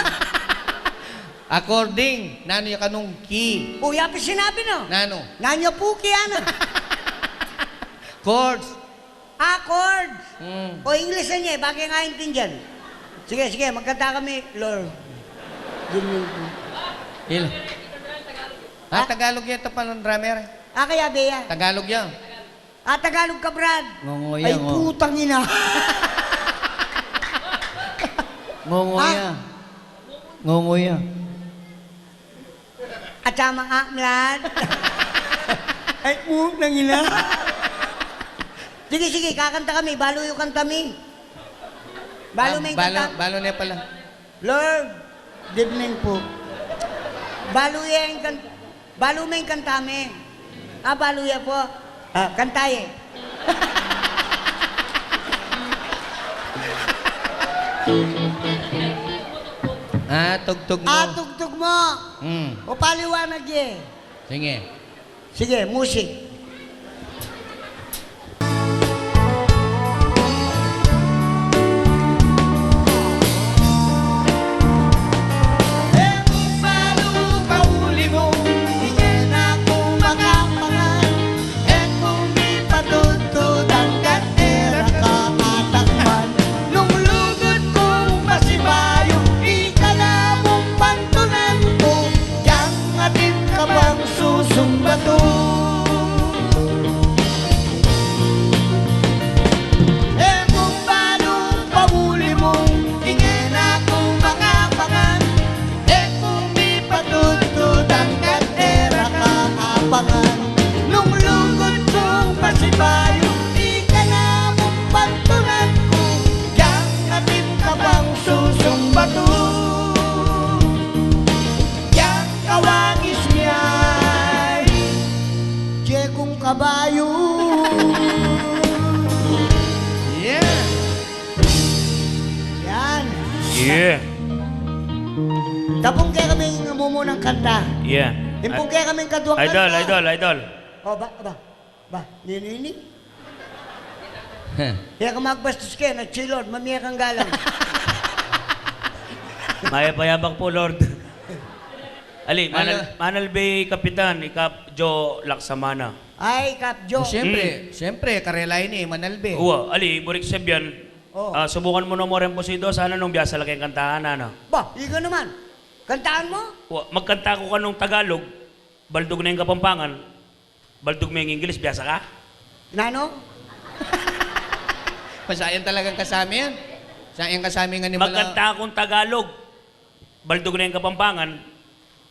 According, nano yung kanong key. O, yapi sinabi no. Nano? Nanya puki, ana. Chords. Chords. O, English na niya eh. Bakit nga intindihan? Sige, magkanta kami, Lord. Good po. Il. Tagalog yan ito pa ng drummer. Kaya beya. Tagalog yan. Tagalog ka, Brad. Ngunguya, Ay, putang ina. Ngunguya. Ngunguya. At sama nga, Brad. Ay, putang ina. Sige, kakanta kami. Balo yung kanta mi. Balo may kanta. Balo na pala. Lord, good evening po. Balo may kanta mi. Balo ya po. Kantaye. Tugtog mo. Tugtog mo. O paliwanag eh. Sige. Sige, musik. kabayo. Yeah. Yan. Yeah. Tapong kaya kaming mumunang kanta. Yeah. Impong kaya kaming kaduang Idol, kanta. idol. O, ba, nini. Kaya ka magbastos kayo, nagsilod, mamiya kang galang. Maya payabang po, Lord. Ali, Manal Bay Kapitan, Ikap Jo Laksamana. Ay, Kapjo. Siyempre, karelay ni Manalbe. Uwa, Ali, burik sebyan. Oh. Subukan mo na mo rin po si Do. Sana nung biyasa laki ang kantahan, ano? Ba, ika naman. Kantaan mo? Uwa, magkanta ko ka nung Tagalog, baldog na yung Kapampangan, baldog mo yung English, biyasa ka? Nano? Pasayan talagang kasama yan. Sayang kasama nga ni Magkanta akong Tagalog, baldog na yung Kapampangan,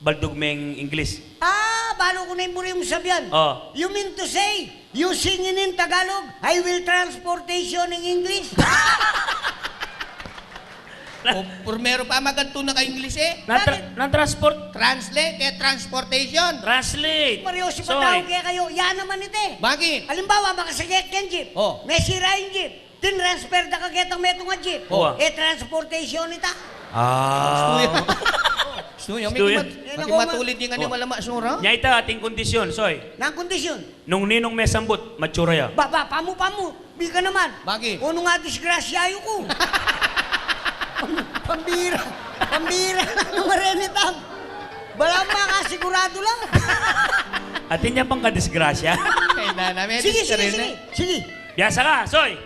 baldog mo yung English. Balo ko na yung muli mo sabihan. Oh. You mean to say, you singing in Tagalog, I will transportation in English? Primero pa maganto na ka-English eh. Na-transport. Translate, kaya transportation. Translate. Mario, si Soy. patawag kaya kayo, yan naman ito eh. Bakit? Halimbawa, makasagit kang jeep. Oh. May sira yung jeep. Tinransfer na kagetang metong nga jeep. Oh. Transportation ita. Stuyo, Stuyo. matulid yung nga malama sura. Nya ita ating kondisyon, Soy. Nang kondisyon. Nung ninong may sambut, matsura ya. Pamu. Bika naman. Bakit? Uno nga disgrasya ayo ko. Pambira. Pambira na marenitam. Bala makasigurado lang. Atin niya pang kadisgrasya. Kaya na namin. Sige. Biyasa ka, Soy.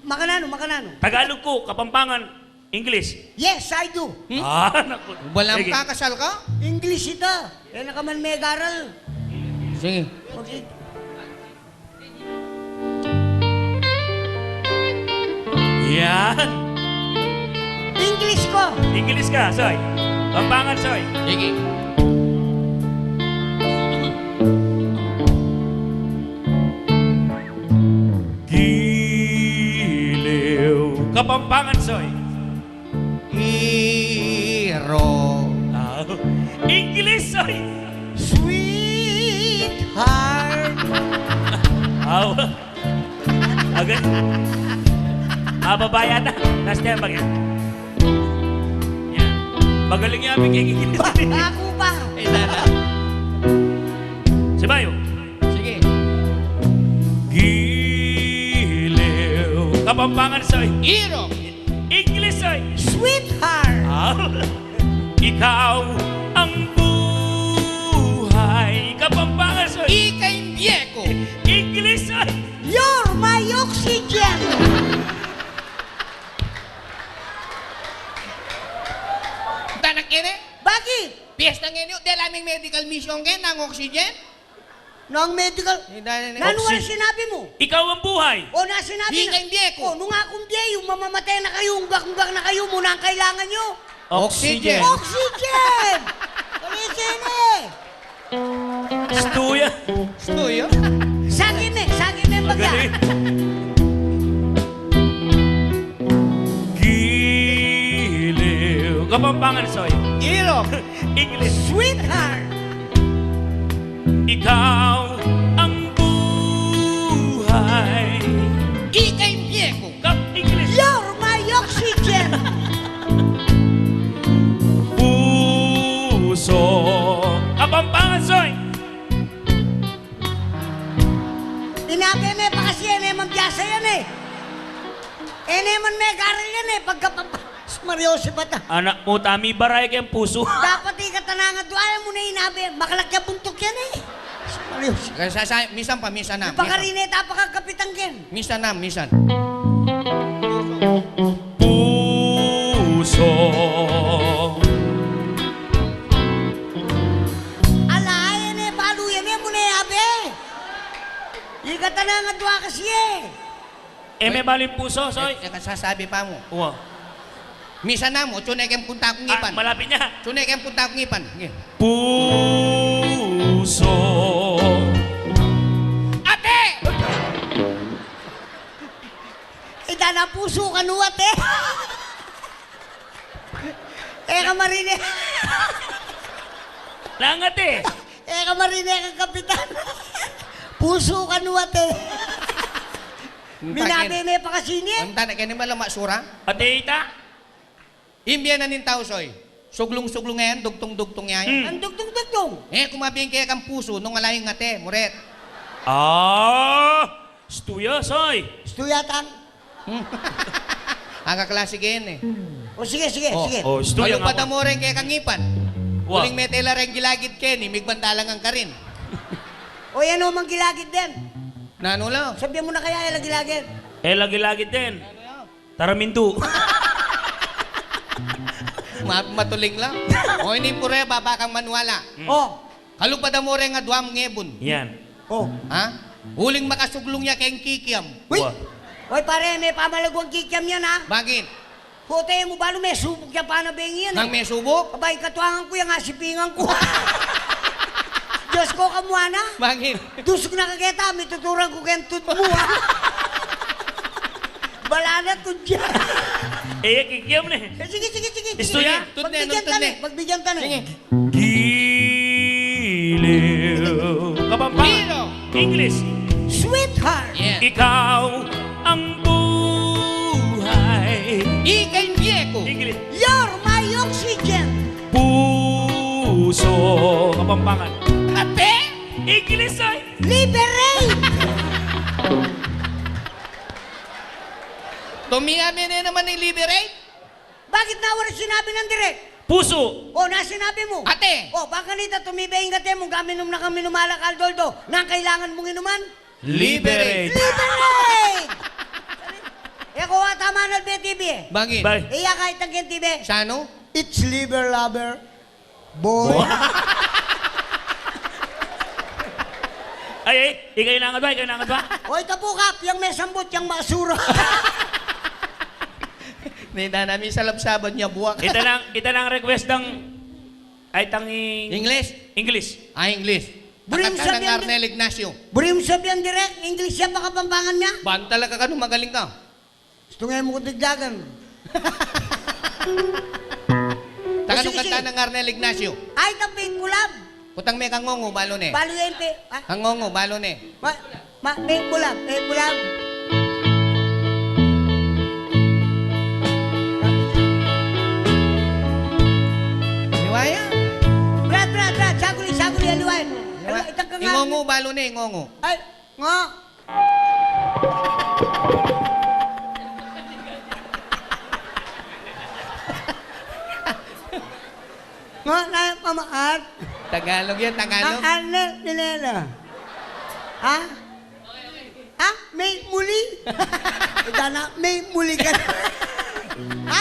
Makanano. Tagalog ko, Kapampangan, English. Yes, I do. Naku. Walang Sige. kakasal ka? English ita. Kaya nakaman may garal. Sige. Okay. Yan. English ko. English ka, Soy. Pampangan, Soy. Sige. Giliw. Kapampangan, Soy. Hero. English, Soy. Sweetheart. Aw. Agad. Mababaya na. Last time, bagay. Yan. Magaling yan, bigay English. Ako pa. Eh, dada. Si Bayo. Sige. Giliw. Kapampangan, Soy. Hero. English, Soy. Sweetheart. Ikaw ang buhay. Kapampangan, Soy. Ikay Diego. English, Soy. You're my oxygen. Tanak ini? Bakit? Piyesta ngayon yun. Dahil aming medical mission kayo ng oxygen. Nang medical... Nano nga sinabi mo? Ikaw ang buhay. O na sinabi Di kay Diego. O, nung akong diyo, mamamatay na kayo, umbak-umbak na kayo, muna ang kailangan nyo. Oxygen. Oxygen! Kalisin eh! Stuya. Stuyo. Sagin eh bagya. Magaling. Giliw. Kapampangan, Soy. Hero. English. Sweetheart. Ikaw ang buhay. Ikay Diego. Kap English. You're my oxygen. Puso. Kapampangan, Soy. Inabi me pa kasi yan eh, mabiyasa yan eh. Man may garal yan eh, Mariosi pa ta. Anak mo, tami baray kayang puso. Dapat ikatanangan doon, ayaw mo na inabi, makalakya buntok yan eh. Mariosi. Kaya misan pa, misan na. Pagkarine, tapakagkapitan ken. Misan na, misan. Puso. Alayan eh, balo yan eh, muna yabe. Ikatanangan doon kasi eh. May baling puso, Soy. Kasasabi pa mo. Uwa. Misan na mo, tunay kayong punta akong ipan. Malapit niya. Tunay kayong punta akong ipan. Sige. Puso. Ate! Dala puso ka nuwat eh. Ka marine. Langat eh. Ka marine ka kapitan. Puso kanuwate. Minabi may pakasini. Ang tanak kaya naman masura. Ate Ita? Imbyan na nin tao, soy. Suglong-suglong ngayon, dugtong-dugtong ngayon. Ang dugtong-dugtong. Kumabing kaya kang puso, nung alayong ngate, muret. Stuya, soy. Stuyatang. Ang kaklase kayan O sige, sige, sige. Oh, stuya Tuyo pa nga mo rin kaya kang ipan. Wa. Uling may tela rin gilagid Kenny, migbandalang ang karin. O yan o, manggilagid din. Nano lang? Sabihan mo na kaya yung lagilagid. lagi-lagi din. Taramindu. Matuling lang. O ini pure baba kang manwala. O. Kalupad mo rin nga duwam ngebon. Yan. O. Ha? Uling makasuglong niya kayong kikiam. Uy! Wa. Oy pare, may pamalagwang kikiam yan ha. Bakit? Puti mo ba may subok siya pa na bengi yan Nang eh. may subok? Abay, katuangan ko yung asipingan ko. Diyos ko kamuana. Bakit? Tusok na kaketa, may tuturan ko kayang tut mo ha. Bala na tut dyan. Kikiam na eh. Sige, sige, sige. Istuya? Tut na, Pagbigyan tut ka na. na, pagbigyan ka na. Sige. Giliw. Kapampangan. Hero. English. Sweetheart. Yeah. Ikaw ang buhay. Ikay Diego. English. You're my oxygen. Puso. Kapampangan. Ate? English ay. Liberate. Tumiyami na naman ng liberate? Bakit na wala sinabi ng direct? Puso. O, nasinabi mo. Ate? O, baka nita tumibay ang gate mo, gaminom na kami numalak aldoldo, na kailangan mong inuman? Liberate. Liberate! Eh, kuha tama na TV eh. Bakit? Bye. Iya kahit ang TV. Sa ano? It's liver lover. Boy. Ay, ikaw na nga ba? Ikaw na nga ba? Oy, tapukap, yung may sambot, yung masura. Nida namin sa labsaban niya buwak. Ita nang request ng ay tanging English? English. English. Bulim Takat ka ng sabihan Arnel Ignacio. Burim sabihan direct, English yan baka pampangan niya. Ban talaga ka nung magaling ka. Gusto ngayon mo kong tigdagan. Taka sige, nung kanta sige. ng Arnel Ignacio. Ay, tapit kulab. Putang may kangongo, balo ne. Balo yan, pe. Ah, Kangongo, balo ne. may kulab, may kulab. Liwaya. Brad, saguli, aliwain. Itang ka nga. Ingongo, balo ne, ingongo. Ay, nga. Nga, na pamaat. Tagalog yan, Tagalog. Ano, nilela? Ha? Ha? May muli? Ika na, may muli ka na.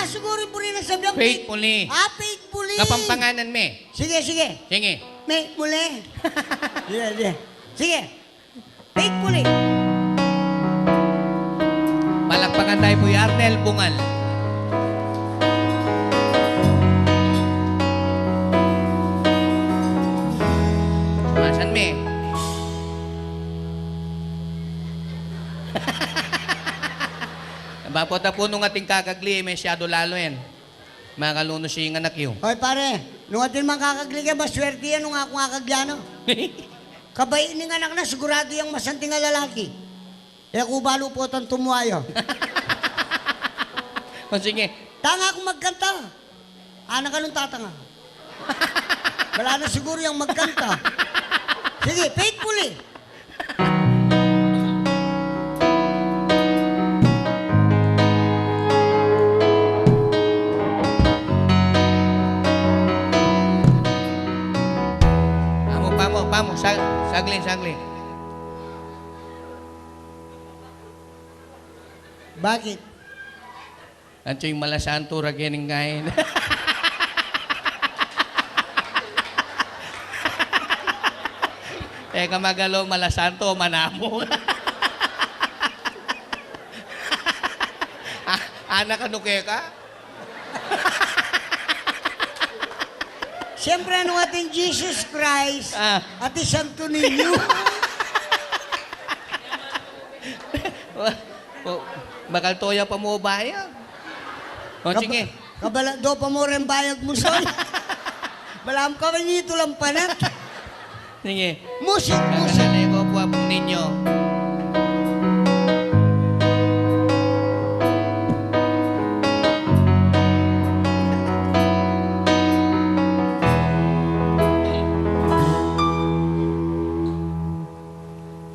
Siguro po rin nasabi ang Faithfully. faithfully. Kapampanganan me. Sige. Sige. May muli. Sige. Sige. Faithfully. Palakpakan tayo po yung Arnel Bungal. Sumasan me. Bapota po nung ating kakagli, may siyado lalo yan. Makaluno siya yung anak yun. Hoy pare, nung atin makakagligay, maswerte yan nung ako kakagyano. Kabay ni anak na, sigurado yung masanting nga lalaki. Eh kung balo po itong tumuayo. O sige. Tanga akong magkanta. Anak ka nung tatanga. Wala na siguro yung magkanta. Sige, faithfully. Pamo. Sagli. Bakit? At yung malasanto ragening kain. Teka magalo, malasanto, manamo. Anak ano kaya ka? Siyempre, ano ating Jesus Christ, ati Santo Niño. Bakal toya pa mo bayag. O sige. Kabala, do pa mo rin bayag mo, soy. Balam ka, nito lang panat. Sige. Musik. Kakanalay ko po ang ninyo. inyo.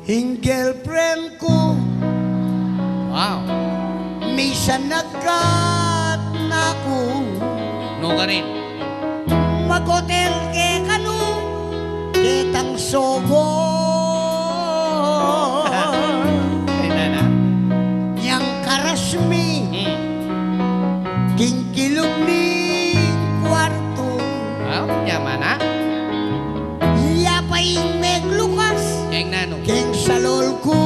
Yung girlfriend ko, Wow. misa nagkat na ko. No ka rin. Mag-hotel ke kanu, ketang sogo. Ay, nana. Yang karasmi, Hmm. kingkilog ni kwarto. Wow, yaman ha? Yapaing meglukas, Keng nano. keng salol ko.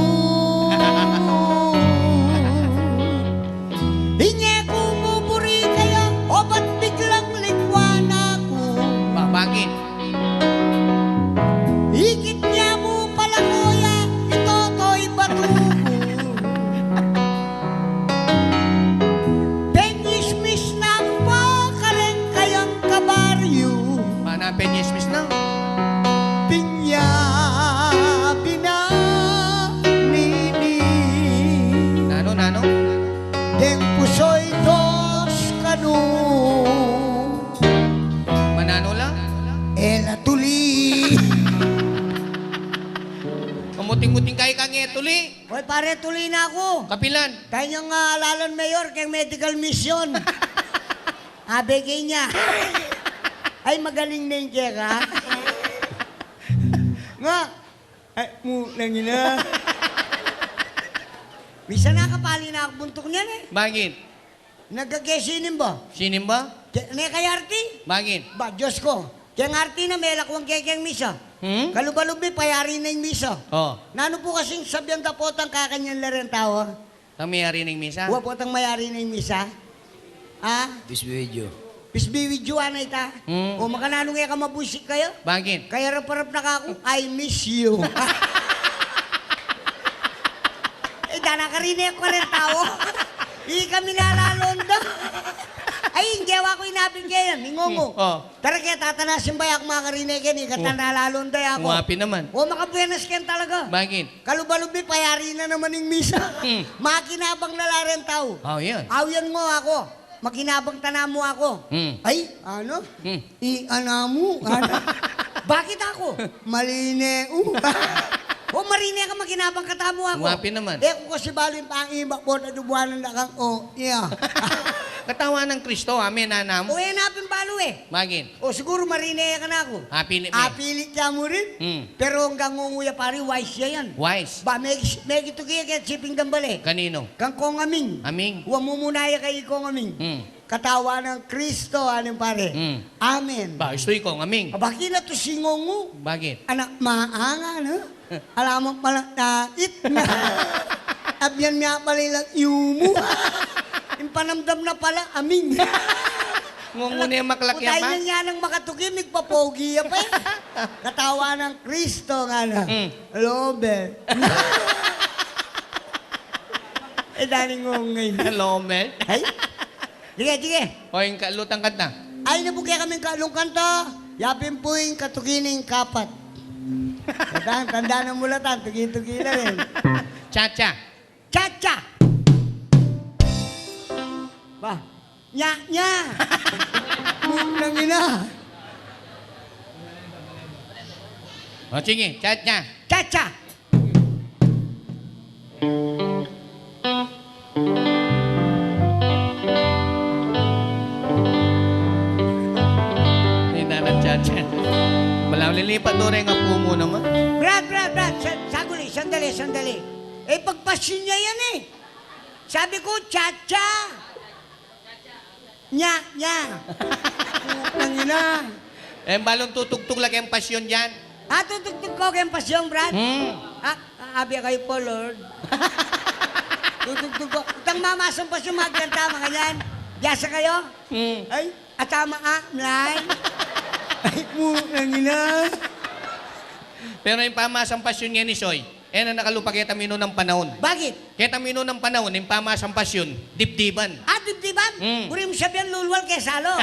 Inye ko muburi kaya, o ba't biglang lingwan ako? Bakit? Higit niya mo pala kuya, ito to'y batuko. Penyismis na pa ka rin kayang kabaryo. Hanapin niya Smith na. Pinya binanini. Nano, nano? Deng puso'y dos kanu. Manano lang? Ela tuli. Kamuting-muting kay kang tuli. Hoy pare, tuli na ako. Kapilan. Tayo niyang lalan mayor kay medical mission. Abigay niya. Ay, magaling na yung kaya nga. Ay, nangina. Misa nakapali na ako buntok niyan eh. Bakit? Nagkakesinin ba? Sinim ba? Ne kay Arti? Bakit? Ba, Diyos ko. Kaya Arti na may lakwang kekeng misa. Hmm? Kalubalubi, payari na yung misa. Oh. Nano po kasing sabihan tapotang kakanyang laren tao? Tamayari ng misa? Huwag po tang mayari na yung misa. Ah? This video. Pisbiwi juwa na ita. Hmm. O makananong kaya ka mabusik kayo? Bakit? Kaya rap-rap na ka ako, I miss you. Eh, dana ka rin ako rin tao. Hindi kami nalalonda. Ay, hindi ako inabing kayo yan. Ingongo. Oh. Tara kaya tatanasin ba ako mga karinig yan? Ika nalalonda ako. Nguwapi naman. O makabuenas kayo talaga. Bakit? Kalubalubi, payari na naman yung misa. Hmm. Makinabang na laren tao. Oh, yan. Awian mo ako. Makinabang tanamo ako. Hmm. Ay, ano? Hmm. I-anamu. Ano? Bakit ako? Maline. O marine ka makinabang katamo ako. Nguwapi naman. Eh kung kasi balo yung pang-iba po na dubuhanan na kang, yeah. Katawa ng Kristo, amin, nanam. O hanapin balo eh. Bakit? O siguro marine ka na ako. Happy ni Apilit ka mo rin. Hmm. Pero hanggang ngunguya pari, wise siya yan. Wise. Ba, may ito kaya kaya siping gambale. Kanino? Kang kong aming. Aming. Huwag mo muna kay kong aming. Hmm. Katawa ng Kristo, anong pare? Hmm. Amen. Ba, istoy ko, aming. Bakit na to singongo? Bakit? Anak maanga, no? Alam mo pala tait na. Abyan niya pala ilang iumo. Yung panamdam na pala, aming. Ngunguni ang maklakya Kutay pa? na niya nang makatukim, nagpapogi pa eh. Katawa ng Kristo nga na. Lobe. Eh, daning ngongay. Hello, man. Ay, sige, sige. O, yung kalutang kanta. Ay, nabukya kaming kalong kanta. Yapin po yung katukining kapat. Tanda ng mulatan, tugi-tugi na rin. Cha-cha. Cha-cha! Ba, nya-nya! Munang ina! O, sige, cha-cha. Cha-cha! Hindi na ng cha-cha. Walang lilipat doon rin ang pumo naman. Brad! Sandali. Eh, pagpasyon niya yan eh. Sabi ko, cha-cha! Nya-nya! Munang ina! Eh, balong tutugtog lang yung pasyon dyan. Ah, tutugtog ko kayong pasyon, Brad? Ah, abi kayo po, Lord. Tutugtog ko. Utang mamasang pasyon magkanta, mga yan. Yasa kayo? Ay, atama Mlay. Ay, munang ina. Pero yung pamasang pasyon nga ni Soy, eh na nakalupa kaya tamino ng panahon. Bakit? Kaya tamino ng panahon, yung pamasang pasyon, dibdiban. Ah, dibdiban? Uri mo sabihan lulwal kay Salo.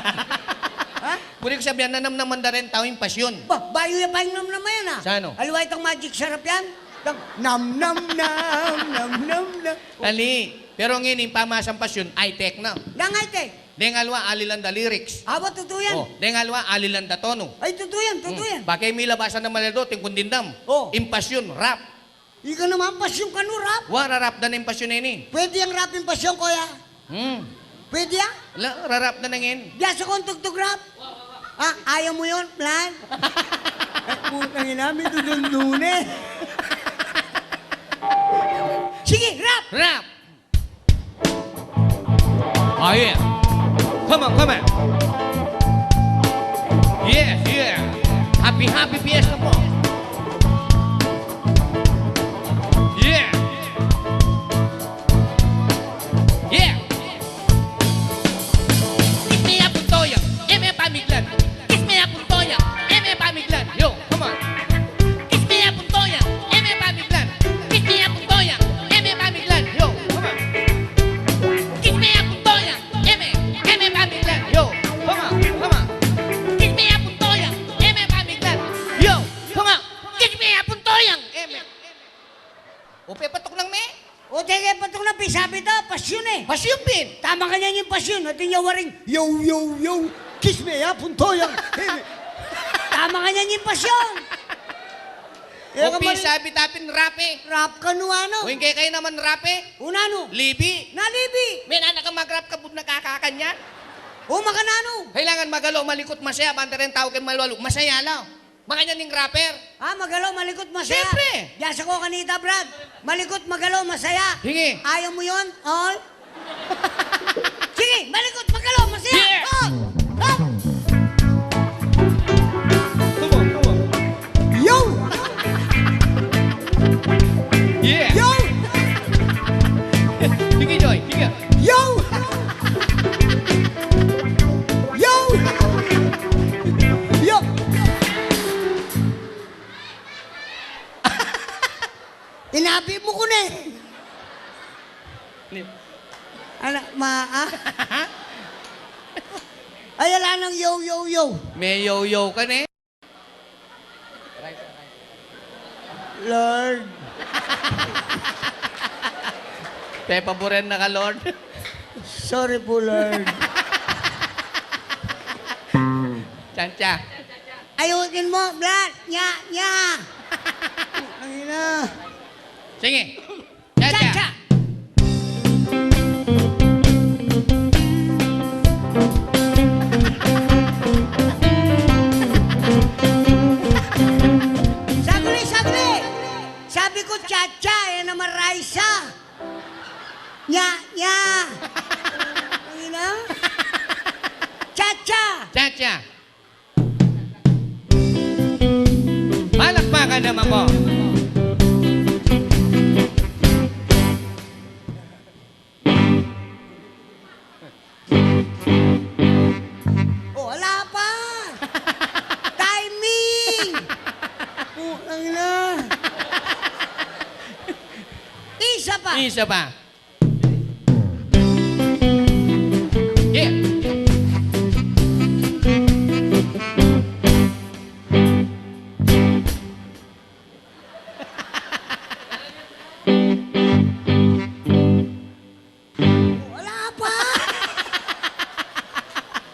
Ha? Puri ko sabihan na naman na rin tao yung pasyon. Ba, bayo yung pahingnam naman yan ah. Sa ano? Aliwa itong magic sarap yan. Nam nam nam nam nam nam. Ali. Pero ngayon, yung pamasang pasyon, high-tech na. Langay te. Dengalwa, alilanda lyrics. Aba, totoo yan. Oh, dengalwa, alilanda tono. Ay, totoo yan, totoo yan. Bakay may labasan na malado, tingkundindam. Oh. Impasyon, rap. Ika naman, pasyon ka no, rap. Rarap na ng impasyon na ini. Pwede ang rap yung pasyon, kuya. Pwede yan? Rarap na ngin. Biasa kong tugtog rap. Ah, ayaw mo yun, plan? Putang ina, may dudundun eh. Sige, rap! Rap! Oh yeah. Come on, come on. Yes, yeah. Happy, happy fiesta po. Yeah. Yeah. Isme ya puntoya, eme pamiglan. Isme ya puntoya, eme pamiglan. Yo, come on. Isme ya puntoya, eme pamiglan. Isme ya puntoya, eme pamiglan. Yo, come on. Isme ya puntoya, eme pamiglan. Yo, come on, come on. Isme ya puntoya, eme pamiglan. Yo, come on. Isme ya puntoya, eme. Upe patok lang me. O, teke, patong na, sabi daw, pasyon eh. Pasyon pin. Tama ka niyan yung pasyon. At yung waring, yo, yo, yo, kiss me, ha, puntoyang. Tama ka niyan yung pasyon. Upi sabi tapin rape. Rap ka no, ano? Uwing kayo naman rape. Unano? Libi. Nalibi. May anak ka mag-rap ka bud nakakakanyan. O, makanano? Kailangan magalo, malikot, masaya, banta rin tao kay malwalo. Masaya lang. Makanya ning rapper. Ah, magalaw, malikot, masaya. Siyempre. Yasa ko kanita, Brad. Malikot, magalaw, masaya. Hingi. Ayaw mo yun, all? Sige, malikot, magalaw, masaya. Yeah. All. All. Come on, come on. Yo! Yeah. Yo! Hingi, Joy. Hingi. Yo! Yo! Yo! Tinabi mo ko na eh. Anak, ah? Ay, ala nang yo, yo, yo. May yo-yo ka na eh. Lord. Pepa Buren na ka, Lord. Sorry po, Lord. Chancha. Ayusin mo, Brad. Nya, nya. Ang ina. Sige. Cha-cha. Chancha. Sagli, sagli. Sabi ko, cha-cha. Yan naman, Raisa. Nya, nya. Ang ina. Cha-cha. Chancha. Palakpakan naman mo. Oh, wala pa. Timing. Oh, ang ina. Isa pa. Isa pa. Yeah. Wala pa.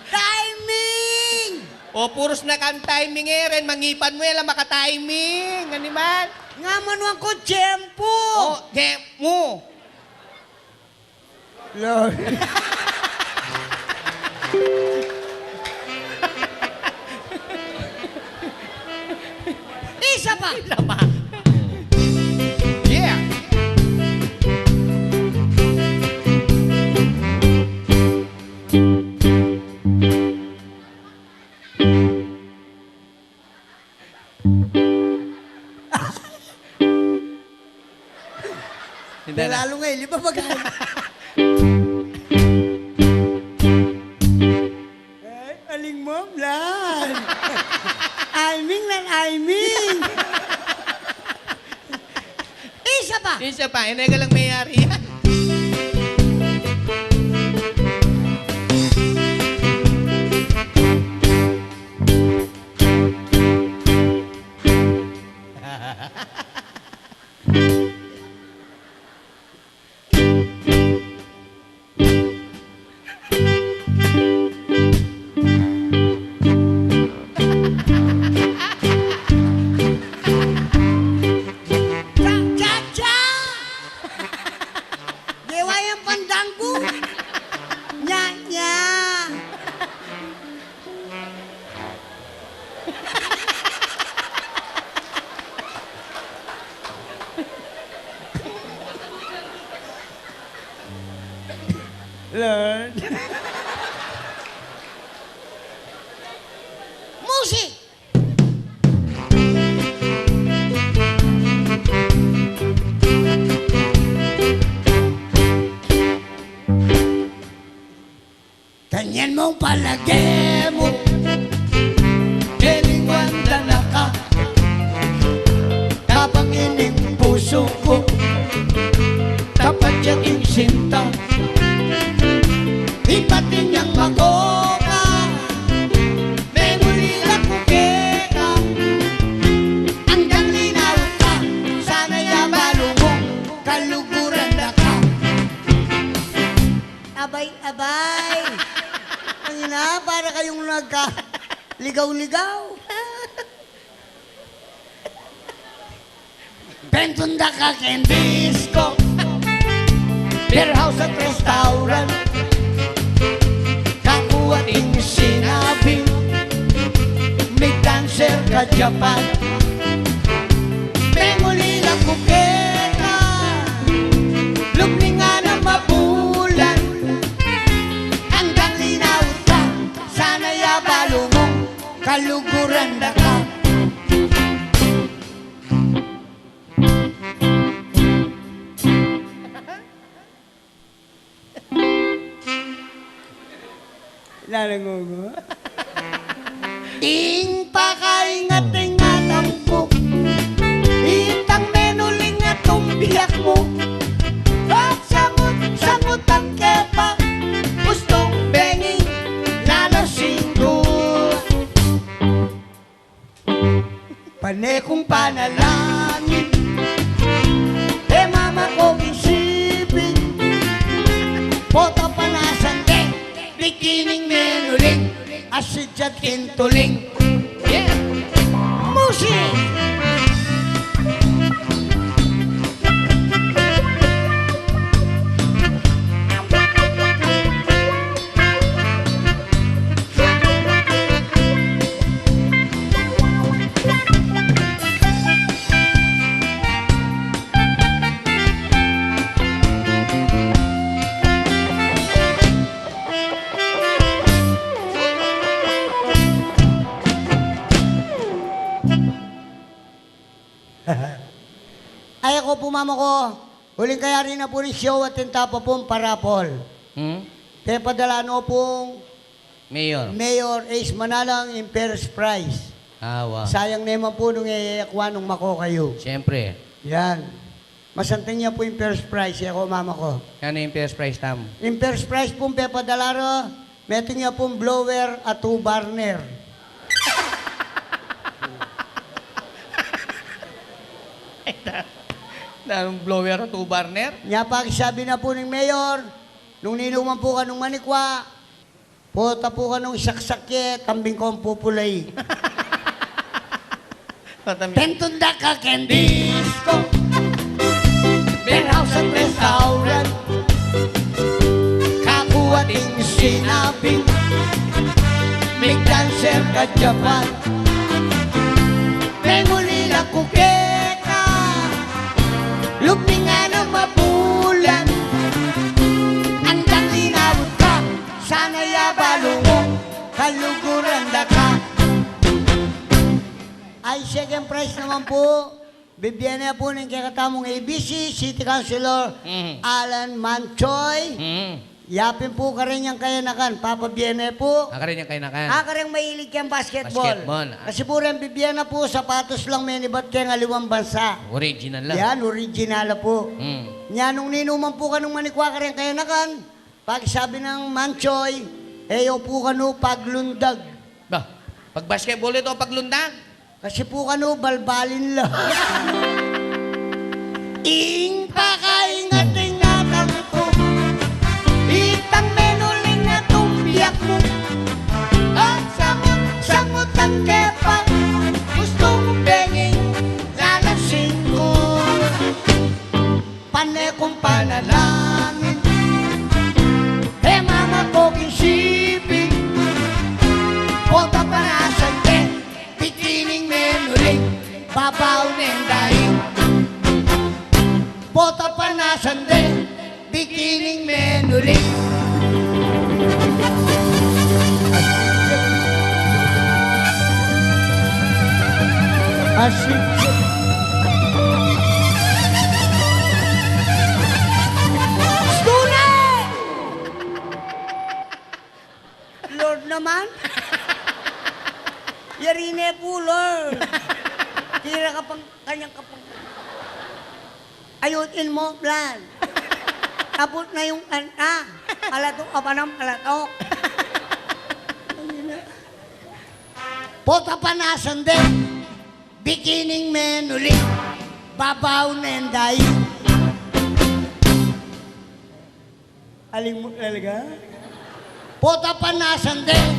Timing. O puros na kan timing eh rin. Mangipan mo yan maka-timing. Ano man? Nga manuang ko, tiyempo. O, game mo. Lord. Isa pa. Isa pa. Yeah. Hindi na. Lalo nga, liba ba gano'n? Ay, aling mo, Blan. Alming lang, alming. Isa pa. Isa pa. Hindi ka lang mayari yan. Ganyan mong palagay mo, kelingwanda na ka. Kapag ining puso ko, tapat yaking sinta. Di pati niyang makoka, may muli lang kukeka. Hanggang linaw ka, sana'y abalumong kaluguran na ka. Abay. Ang ina, para kayong ligaw-ligaw. Pentunda ka ken disco, beer house at restaurant. Kakuha ting sinabi, may dancer ka Japan. May muli lang kuketa, lubningan na mabulan. Hanggang linaw ka, sana'y abalumong kaluguran na ka. Lalangungo. Ting pakaingat-ingatan ko, itang menuling at tumbiyak mo. At sangot ang kepa, gustong bengi, lalasing ko. Panekong panalangin, mama ko isipin. Poto panasan din, bikining menuling, asid at kintuling. Yeah! Musik! Ay ako po, mama ko, huling kaya rin na po rin show at tintapa pong parapol. Kaya padala no pong Mayor Ace Manalang in first prize. Awa. Sayang naman po nung iakwa nung mako kayo. Siyempre. Yan. Masanting niya po yung first prize, ako mama ko. Ano yung first prize tam? Yung first prize pong pepadala ro, metin niya pong blower at 2 burner. Anong blower o 2 burner? Nya sabi na po ng mayor, nung niluman po ka nung manikwa, pota po ka nung saksakye, kambing ko ang pupulay. Pentunda ka ken disco, beer house at restaurant. Kakuha ting sinabing, may dancer ka Japan. May muli lang kukeka, lupingan ang mabulan. Andang linawot ka, sana'y abalumong kaluguran na ka. Ay, second prize naman po, bibigyan na po ng kakatamong ABC City Councilor Alan Manchoy. Yapin po ka rin yung kayanakan, Papa Biene po. Aka rin yung kayo na ka. Aka rin mahilig yung basketball. Basketball. Kasi po rin bibigyan na po, sapatos lang menibat kaya ng 5 bansa. Original lang. Yan, original po. Yan, nung ninuman po ka nung manikwa ka rin kayanakan, pag sabi ng Manchoy, eyo po ka no paglundag. Ba, pag basketball ito, paglundag. Kasi po ka no, balbalin lang. Ing pakaingat-ingatan ko, itang menuling na tumbiyak mo. At sangot ang kepa, gusto mong benging lalasing ko. Panekong panalangin, mama ko kisipin. Pota panasan din, bikining menuling, babaw ng daing. Bota panasan din, bikining menuling. Asik. Stule! Lord naman. Yarine po, Lord. Tira ka pang kanyang kapang... Ayutin mo, plan. Tapos na yung kanta. Palatok ka pa ng palatok. Pota panasan din. Bikining menuli. Babaw nenday. Aling mo talaga? Pota panasan din.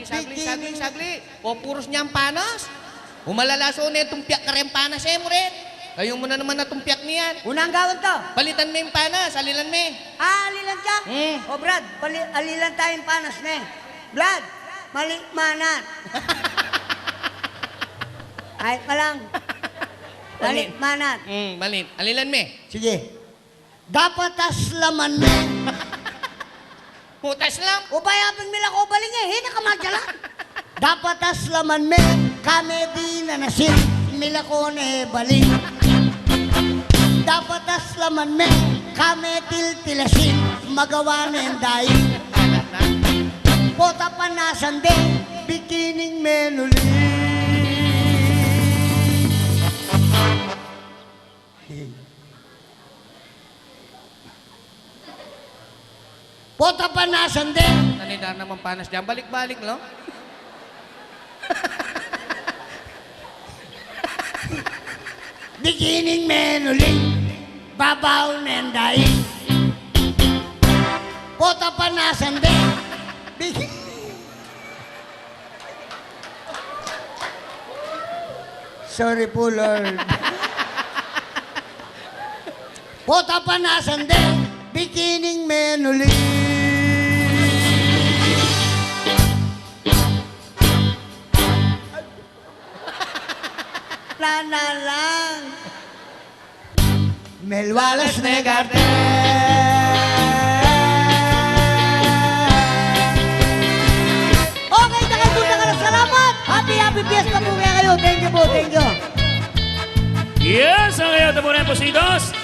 Sagli. O puros niyang panas. Umalalaso na yung tumpiak ka rin panas mo rin. Kayo mo na naman na tumpiak niyan. Unang gawin to. Palitan mo yung panas, alilan mo. Alilan ka? Hmm. O Brad, alilan tayong panas na Brad, mali manat. Ay pa lang. Mali manat. Malit. Alilan mo. Sige. Dapat aslaman me. Putas lang. O bayapin mila ko baling hina ka magdala. Dapat aslaman me. Kame di na nasin. Mila ko na balik. Dapat aslaman me. Kame tiltilasin. Magawa na yung daing. Pota panasan de. Bikining menuli. Pota panasan de. Nanidar naman panas dyan. Balik-balik lang. Bikining menuling, babaw nenday. Pota panasan de. Sorry po, Lord. Pota panasan de. Bikining menuling. Plana lang. Melwalas negarte. Okay, nakapunta ka na. Salamat. Happy fiesta po kaya kayo. Thank you po, thank you. Yes, ang ngayon na po na po si Dos.